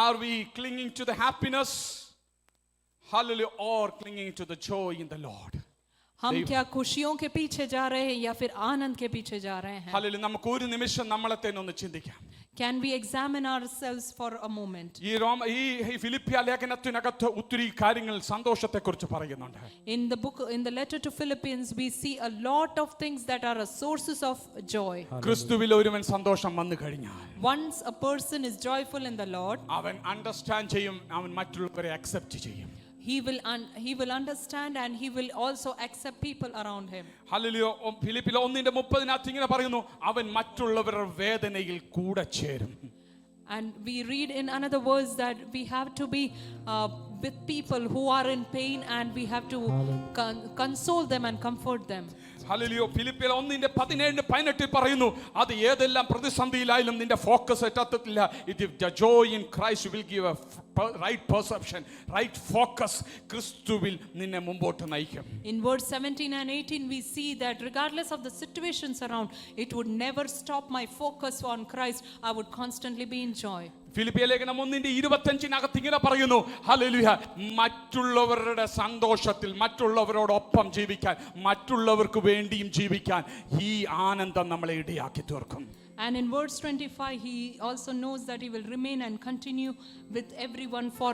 are we clinging to the happiness, hallelujah, or clinging to the joy in the Lord? हम क्या खुशियों के पीछे जा रहे हैं या फिर आनंद के पीछे जा रहे हैं? ഹല്ലേലൂയ. നമുക്ക് ഒരു നിമിഷം നമ്മളെ തന്നെ ഒന്ന് ചിന്തിക്കാം. Can we examine ourselves for a moment? ഈ ഫിലിപ്പിയ ലേഖനത്തിനകത്ത് ഒത്തിരി കാര്യങ്ങൾ സന്തോഷത്തെക്കുറിച്ച് പറയുന്നുണ്ട്. In the letter to Philippians, we see a lot of things that are a sources of joy. ക്രിസ്തുവിൽ ഒരുവൻ സന്തോഷം വന്നു കഴിഞ്ഞാൽ, Once a person is joyful in the Lord, അവൻ അണ്ടർസ്റ്റാൻഡ് ചെയ്യും, അവൻ മറ്റുള്ളവരെ അക്സെപ്റ്റ് ചെയ്യും. he will understand, and he will also accept people around him. ഹല്ലേലൂയ. ഫിലിപ്പിലെ 1:30 ഇങ്ങനെ പറയുന്നു, അവൻ മറ്റുള്ളവരുടെ വേദനയിൽ കൂടെ ചേരും. And we read in another verse that we have to be with people who are in pain, and we have to console them and comfort them. ഹല്ലേലൂയ. ഫിലിപ്പിയർ 1:17-18 പറയുന്നു, അത് ഏതെല്ലാം പ്രതിസന്ധിയിലായാലും നിന്റെ ഫോക്കസ് തെറ്റത്തില്ല. The joy in Christ will give a right perception, right focus. ക്രിസ്തുവിൽ നിന്നെ മുമ്പോട്ട് നയിക്കും. In verse 17 and 18 we see that regardless of the situations around, it would never stop my focus on Christ. I would constantly be in joy. ഫിലിപ്പിയ ലേഖനം 1:25 ഇങ്ങനെ പറയുന്നു, hallelujah, മറ്റുള്ളവരുടെ സന്തോഷത്തിൽ മറ്റുള്ളവരോടൊപ്പം ജീവിക്കാൻ, മറ്റുള്ളവർക്ക് വേണ്ടിയും ജീവിക്കാൻ ഈ ആനന്ദം നമ്മളെ ഇടയാക്കി തീർക്കും. And in verse 25 he also knows that he will remain and continue with everyone for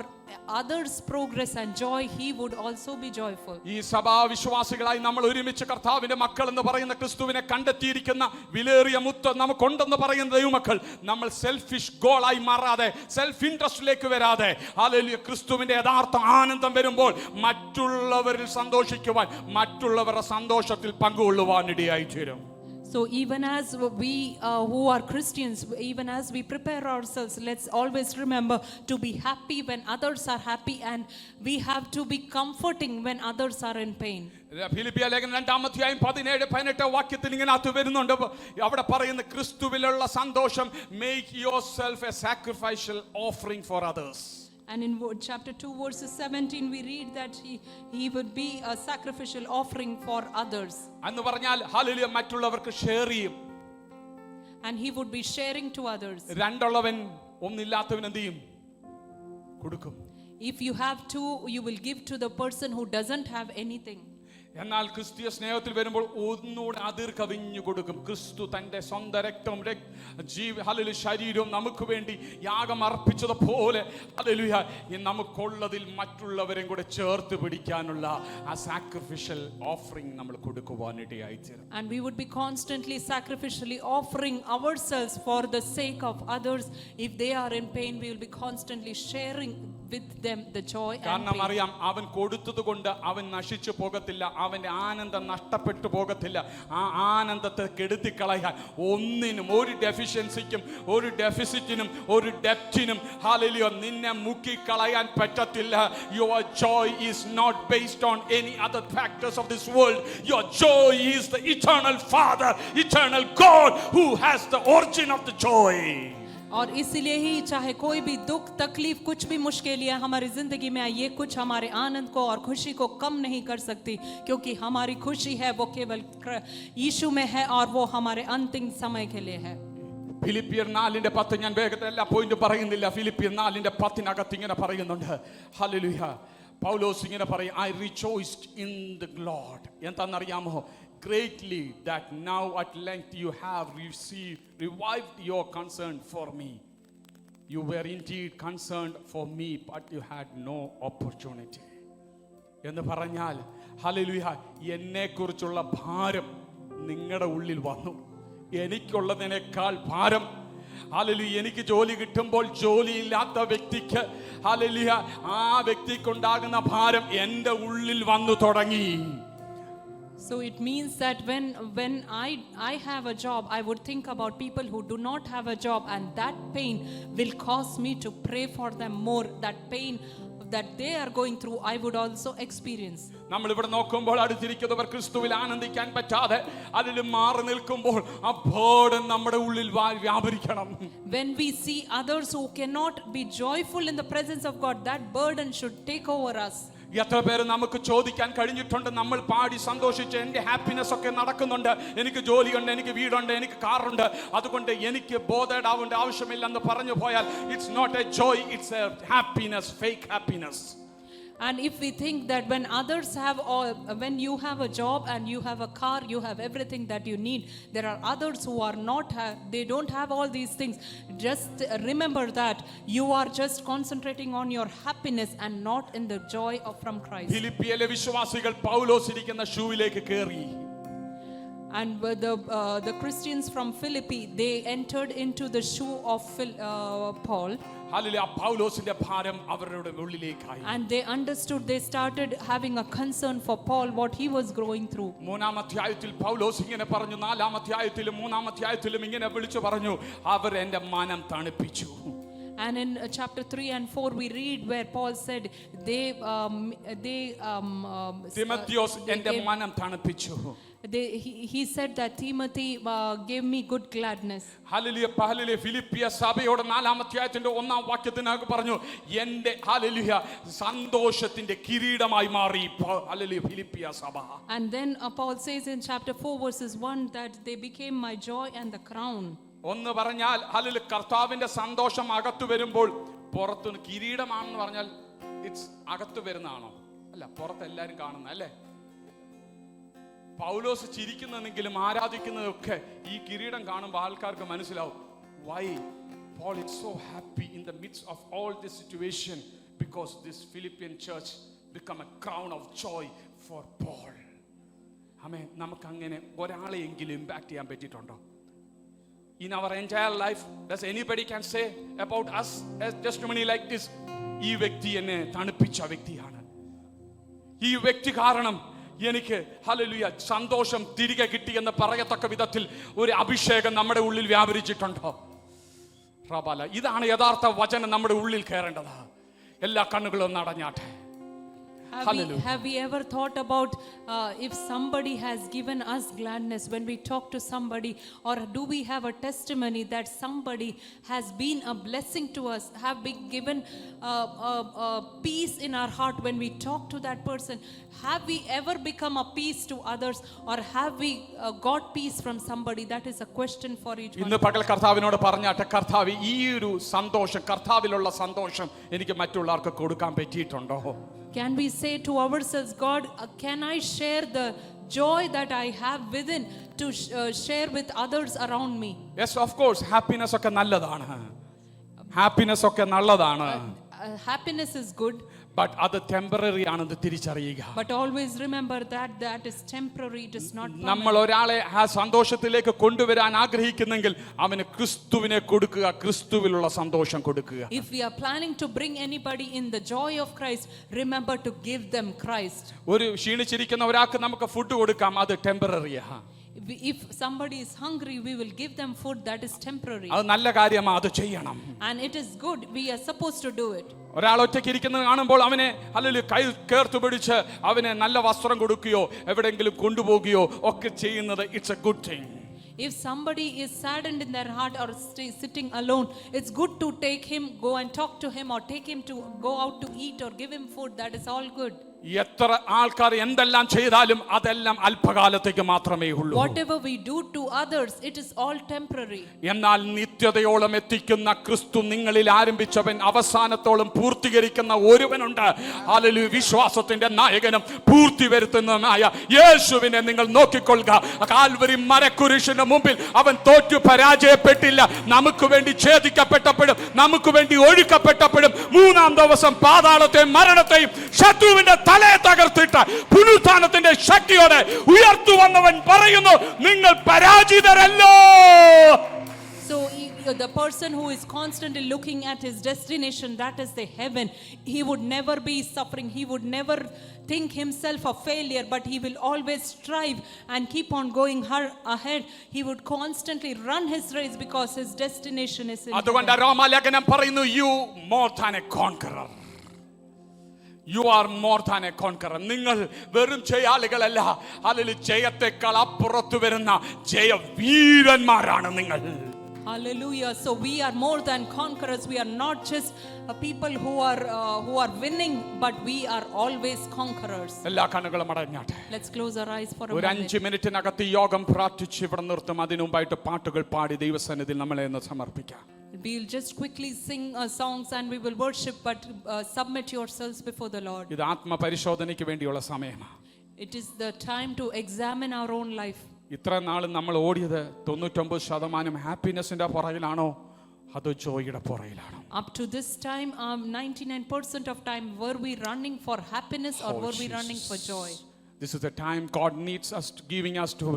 others' progress and joy. He would also be joyful. ഈ സഭാ വിശ്വാസികളായി നമ്മൾ ഒരുമിച്ച് കർത്താവിന്റെ മക്കൾ എന്ന് പറയുന്ന ക്രിസ്തുവിനെ കണ്ടെത്തിയിരിക്കുന്ന വിലേറിയ മുത്ത് നമുക്കുണ്ടെന്ന് പറയുന്ന ദൈവമക്കൾ, നമ്മൾ സെൽഫിഷ് ഗോളായി മാറാതെ, സെൽഫ് ഇൻട്രസ്റ്റിലേക്ക് വരാതെ, ഹല്ലേലൂയ, ക്രിസ്തുവിന്റെ യഥാർത്ഥ ആനന്ദം വരുമ്പോൾ മറ്റുള്ളവരിൽ സന്തോഷിക്കുവാൻ, മറ്റുള്ളവരുടെ സന്തോഷത്തിൽ പങ്കുകൊള്ളുവാൻ ഇടയായി തീരും. So even as we who are Christians, even as we prepare ourselves, let's always remember to be happy when others are happy, and we have to be comforting when others are in pain. ഫിലിപ്പിയ ലേഖനം 2:17-18 വാക്യത്തിൽ ഇങ്ങനെ വരുന്നുണ്ട്. അവിടെ പറയുന്ന ക്രിസ്തുവിലുള്ള സന്തോഷം, make yourself a sacrificial offering for others. And in chapter 2 verses 17 we read that he would be a sacrificial offering for others. എന്ന് പറഞ്ഞാൽ ഹല്ലേലൂയ, മറ്റുള്ളവർക്ക് ഷെയർ ചെയ്യും. And he would be sharing to others. രണ്ടുള്ളവൻ ഒന്നില്ലാത്തവൻ എന്ത് ചെയ്യും? കൊടുക്കും. If you have two, you will give to the person who doesn't have anything. എന്നാൽ ക്രിസ്തീയ സ്നേഹത്തിൽ വരുമ്പോൾ ഒന്നുകൂടെ അതിർ കവിഞ്ഞു കൊടുക്കും. ക്രിസ്തു തന്റെ സ്വന്തം രക്തവും ഹല്ലേലൂയ ശരീരവും നമുക്ക് വേണ്ടി യാഗം അർപ്പിച്ചതുപോലെ, ഹല്ലേലൂയ, നമുക്കുള്ളതിൽ മറ്റുള്ളവരെയും കൂടെ ചേർത്ത് പിടിക്കാനുള്ള ആ സാക്രിഫിഷ്യൽ ഓഫറിംഗ് നമ്മൾ കൊടുക്കുവാനിടയായി തീരും. And we would be constantly sacrificially offering ourselves for the sake of others. If they are in pain, we will be constantly sharing with them the joy and കാരണം pain. അറിയാം, അവൻ കൊടുത്തത് കൊണ്ട് അവൻ നശിച്ചു പോകത്തില്ല, അവന്റെ ആനന്ദം നഷ്ടപ്പെട്ടു പോകത്തില്ല. ആ ആനന്ദത്തെ കെടുത്തിക്കളയാൻ ഒന്നിനും, ഒരു ഡെഫിഷ്യൻസിക്കും, ഒരു ഡെഫിസിറ്റിനും, ഒരു ഡെപ്റ്റിനും, ഹല്ലേലൂയ, നിന്നെ മുക്കിക്കളയാൻ പറ്റത്തില്ല. Your joy is not based on any other factors of this world. Your joy is the eternal Father, eternal God, who has the origin of the joy. और इसलिए ही चाहे कोई भी दुख तकलीफ कुछ भी मुश्किलें हमारी जिंदगी में आए, ये कुछ हमारे आनंद को और खुशी को कम नहीं कर सकती, क्योंकि हमारी खुशी है वो केवल यीशु में है और वो हमारे अंतिम समय के लिए है। ഫിലിപ്പിയർ 4:10 ഞാൻ വേഗത്തിൽ എല്ലാ പോയിന്റും പറയുന്നില്ല. ഫിലിപ്പിയർ 4:10 ഇങ്ങനെ പറയുന്നുണ്ട്. ഹല്ലേലൂയ. പൗലോസ് ഇങ്ങനെ പറയും, I rejoiced in the Lord. എന്താണെന്നറിയാമോ? Greatly that now at length you have revived your concern for me. You were indeed concerned for me, but you had no opportunity. എന്ന് പറഞ്ഞാൽ ഹല്ലേലൂയ, എന്നെക്കുറിച്ചുള്ള ഭാരം നിങ്ങളുടെ ഉള്ളിൽ വന്നു. എനിക്കുള്ളതിനേക്കാൾ ഭാരം, ഹല്ലേലൂയ, എനിക്ക് ജോലി കിട്ടുമ്പോൾ ജോലിയില്ലാത്ത വ്യക്തിക്ക്, ഹല്ലേലൂയ, ആ വ്യക്തിക്കുണ്ടാകുന്ന ഭാരം എൻ്റെ ഉള്ളിൽ വന്നു തുടങ്ങി. So it means that when I have a job, I would think about people who do not have a job, and that pain will cause me to pray for them more. That pain that they are going through, I would also experience. നമ്മൾ ഇവിടെ നോക്കുമ്പോൾ അടുത്തിരിക്കുന്നവർ ക്രിസ്തുവിൽ ആനന്ദിക്കാൻ പറ്റാതെ അതിൽ മാറി നിൽക്കുമ്പോൾ ആ burden നമ്മുടെ ഉള്ളിൽ വ്യാപരിക്കണം. When we see others who cannot be joyful in the presence of God, that burden should take over us. എത്ര പേര് നമുക്ക് ചോദിക്കാൻ കഴിഞ്ഞിട്ടുണ്ട്, നമ്മൾ പാടി സന്തോഷിച്ച് എൻ്റെ ഹാപ്പിനെസ് ഒക്കെ നടക്കുന്നുണ്ട്, എനിക്ക് ജോലിയുണ്ട്, എനിക്ക് വീടുണ്ട്, എനിക്ക് കാറുണ്ട്, അതുകൊണ്ട് എനിക്ക് ബോധേഡ് ആവേണ്ട ആവശ്യമില്ലെന്ന് പറഞ്ഞു പോയാൽ it's not a joy, it's a happiness, fake happiness. And if we think that when others have all, when you have a job and you have a car, you have everything that you need, there are others who are not they don't have all these things. Just remember that you are just concentrating on your happiness and not in the joy of from Christ. ഫിലിപ്പിയിലെ വിശ്വാസികൾ പൗലോസ് ഇരിക്കുന്ന ഷൂവിലേക്ക് കയറി. And the Christians from Philippi, they entered into the shoe of Paul. Hallelujah. പൗലോസിന്റെ ഭാരം അവരുടെ ഉള്ളിലേക്കായി. And they understood, they started having a concern for Paul, what he was going through. 3-ാം അധ്യായത്തിൽ പൗലോസ് ഇങ്ങനെ പറഞ്ഞു, 4-ാം അധ്യായത്തിലും 3-ാം അധ്യായത്തിലും ഇങ്ങനെ വിളിച്ചു പറഞ്ഞു, അവർ എൻ്റെ മനം തണുപ്പിച്ചു. And in chapter 3 and 4 we read where Paul said തിമോഥെയോസ് എൻ്റെ മനം തണുപ്പിച്ചു. he said that Timothy gave me good gladness. ഹല്ലേലൂയ. ഹല്ലേലൂയ. ഫിലിപ്പിയ സഭയോട് 4-ാം അധ്യായത്തിന്റെ 1-ാം വാക്യത്തിനകത്ത് പറഞ്ഞു, എൻ്റെ ഹല്ലേലൂയ സന്തോഷത്തിന്റെ കിരീടമായി മാറി ഹല്ലേലൂയ ഫിലിപ്പിയ സഭ. And then Paul says in chapter 4 verses 1 that they became my joy and the crown. ഒന്ന് പറഞ്ഞാൽ ഹല്ലേലൂയ, കർത്താവിന്റെ സന്തോഷം അകത്തു വരുമ്പോൾ പുറത്തു കിരീടമാണെന്ന് പറഞ്ഞാൽ ഇറ്റ്സ് അകത്തു വരുന്നതാണോ? അല്ല, പുറത്ത് എല്ലാവരും കാണുന്ന അല്ലേ? പൗലോസ് ചിരിക്കുന്നതെങ്കിലും ആരാധിക്കുന്നതൊക്കെ ഈ കിരീടം കാണുമ്പോൾ ആൾക്കാർക്ക് മനസ്സിലാവും. Why Paul is so happy in the midst of all this situation? Because this Philippian church become a crown of joy for Paul. ആമേൻ. നമുക്ക് അങ്ങനെ ഒരാളെയെങ്കിലും ഇമ്പാക്ട് ചെയ്യാൻ പറ്റിയിട്ടുണ്ടോ? In our entire life, does anybody can say about us a testimony like this? ഈ വ്യക്തി എന്നെ തണുപ്പിച്ച വ്യക്തിയാണ്, ഈ വ്യക്തി കാരണം എനിക്ക് ഹല്ലേലൂയ സന്തോഷം തിരികെ കിട്ടി എന്ന് പറയത്തക്ക വിധത്തിൽ ഒരു അഭിഷേകം നമ്മുടെ ഉള്ളിൽ വ്യാപരിച്ചിട്ടുണ്ടോ? റബാല. ഇതാണ് യഥാർത്ഥ വചനം നമ്മുടെ ഉള്ളിൽ കയറേണ്ടത്. എല്ലാ കണ്ണുകളും നടഞ്ഞാട്ടെ. Have we ever thought about if somebody has given us gladness when we talk to somebody, or do we have a testimony that somebody has been a blessing to us, have been given peace in our heart when we talk to that person? Have we ever become a peace to others, or have we got peace from somebody? That is a question for each one. ഇന്ന് പകൽ കർത്താവിനോട് പറഞ്ഞാട്ടെ, കർത്താവ്, ഈ ഒരു സന്തോഷം, കർത്താവിലുള്ള സന്തോഷം എനിക്ക് മറ്റുള്ളവർക്ക് കൊടുക്കാൻ പറ്റിയിട്ടുണ്ടോ? Can we say to ourselves, God, can I share the joy that I have within to share with others around me? Yes, of course. Happiness ഒക്കെ നല്ലതാണ്. ഹാപ്പിനെസ് ഒക്കെ നല്ലതാണ്. Happiness is good, but അത് ടെമ്പററി ആണെന്ന് തിരിച്ചറിയുക. but always remember that is temporary, it is not permanent. നമ്മൾ ഒരാളെ ആ സന്തോഷത്തിലേക്ക് കൊണ്ടുവരാൻ ആഗ്രഹിക്കുന്നെങ്കിൽ അവന് ക്രിസ്തുവിനെ കൊടുക്കുക, ക്രിസ്തുവിലുള്ള സന്തോഷം കൊടുക്കുക. If we are planning to bring anybody in the joy of Christ, remember to give them Christ. ഒരു ക്ഷീണിച്ചിരിക്കുന്ന ഒരാൾക്ക് നമുക്ക് ഫുഡ് കൊടുക്കാം, അത് ടെമ്പററിയാ. If somebody is hungry, we will give them food, that is temporary. അത് നല്ല കാര്യമാണ്, അത് ചെയ്യണം. And it is good, we are supposed to do it. ഒരാൾ ഒറ്റയ്ക്ക് ഇരിക്കുന്നത് കാണുമ്പോൾ അവനെ അല്ലെങ്കിൽ കൈ ചേർത്ത് പിടിച്ച് അവനെ നല്ല വസ്ത്രം കൊടുക്കുകയോ എവിടെയെങ്കിലും കൊണ്ടുപോകുകയോ ഒക്കെ ചെയ്യുന്നത് it's A good thing. If somebody is saddened in their heart or sitting alone, it's good to take him, go and talk to him, or take him to go out to eat or give him food. That is all good. എത്ര ആൾക്കാർ എന്തെല്ലാം ചെയ്താലും അതെല്ലാം അല്പകാലത്തേക്ക് മാത്രമേ ഉള്ളൂ. Whatever we do to others, it is all temporary. എന്നാൽ നിത്യതയോളം എത്തിക്കുന്ന ക്രിസ്തു നിങ്ങളിൽ ആരംഭിച്ചവൻ അവസാനത്തോളം പൂർത്തീകരിക്കുന്ന ഒരുവനുണ്ട്. ഹല്ലേലൂയ. വിശ്വാസത്തിന്റെ നായകനും പൂർത്തി വരുത്തുന്നതുമായ യേശുവിനെ നിങ്ങൾ നോക്കിക്കൊള്ളുക. കാൽവരി മരക്കുരിശിന് മുമ്പിൽ അവൻ തോറ്റു പരാജയപ്പെട്ടില്ല. നമുക്ക് വേണ്ടി ഛേദിക്കപ്പെട്ടപ്പോഴും നമുക്ക് വേണ്ടി ഒഴുക്കപ്പെട്ടപ്പോഴും മൂന്നാം ദിവസം പാതാളത്തെയും മരണത്തെയും ശത്രുവിന്റെ തലയെ തകർത്തിട്ട് പുനരുത്ഥാനത്തിന്റെ ശക്തിയോടെ ഉയർത്തു വന്നവൻ പറയുന്നു, നിങ്ങൾ പരാജിതരല്ലോ. So the person who is constantly looking at his destination, that is the heaven, he would never be suffering. He would never think himself a failure, but he will always strive and keep on going ahead. He would constantly run his race because his destination is in അതുകൊണ്ട് heaven. റോമാലേഖനം പറയുന്നു, you more than a conqueror. You are more than a conqueror. നിങ്ങൾ വെറും ജയാളികളല്ല, അല്ലെങ്കിൽ ജയത്തെക്കാൾ അപ്പുറത്ത് വരുന്ന ജയവീരന്മാരാണ് നിങ്ങൾ. Hallelujah. So we are more than conquerors. We are not just people who are winning, but we are always conquerors. എല്ലാ കണ്ണുകളും അടഞ്ഞാട്ടെ. Let's close our eyes for a ഒരു moment. 5 മിനിറ്റിനകത്ത് യോഗം പ്രാർത്ഥിച്ച് ഇവിടെ നിർത്തും. അതിനു മുമ്പായിട്ട് പാട്ടുകൾ പാടി ദൈവസന്നിധിയിൽ നമ്മളെ ഒന്ന് സമർപ്പിക്കാം. We'll just quickly sing songs and we will worship, but submit yourselves before the Lord. ഇത് ആത്മപരിശോധനയ്ക്ക് വേണ്ടിയുള്ള സമയമാണ്. It is the time to examine our own life. ഇത്ര നാളും നമ്മൾ ഓടിയത് 99% ഹാപ്പിനെസിന്റെ പുറകിലാണോ അതോ ജോയിയുടെ പുറകിലാണോ? Up to this time, 99% of time, were we running for happiness or were we running for joy? This is the time God needs us, giving us to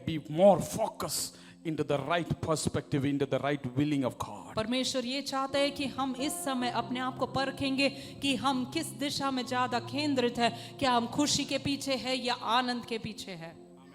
be more focused into the right perspective, into the right willing of God. परमेश्वर ये चाहता है कि हम इस समय अपने आप को परखेंगे कि हम किस दिशा में ज्यादा केंद्रित है, क्या हम खुशी के पीछे है या आनंद के पीछे है.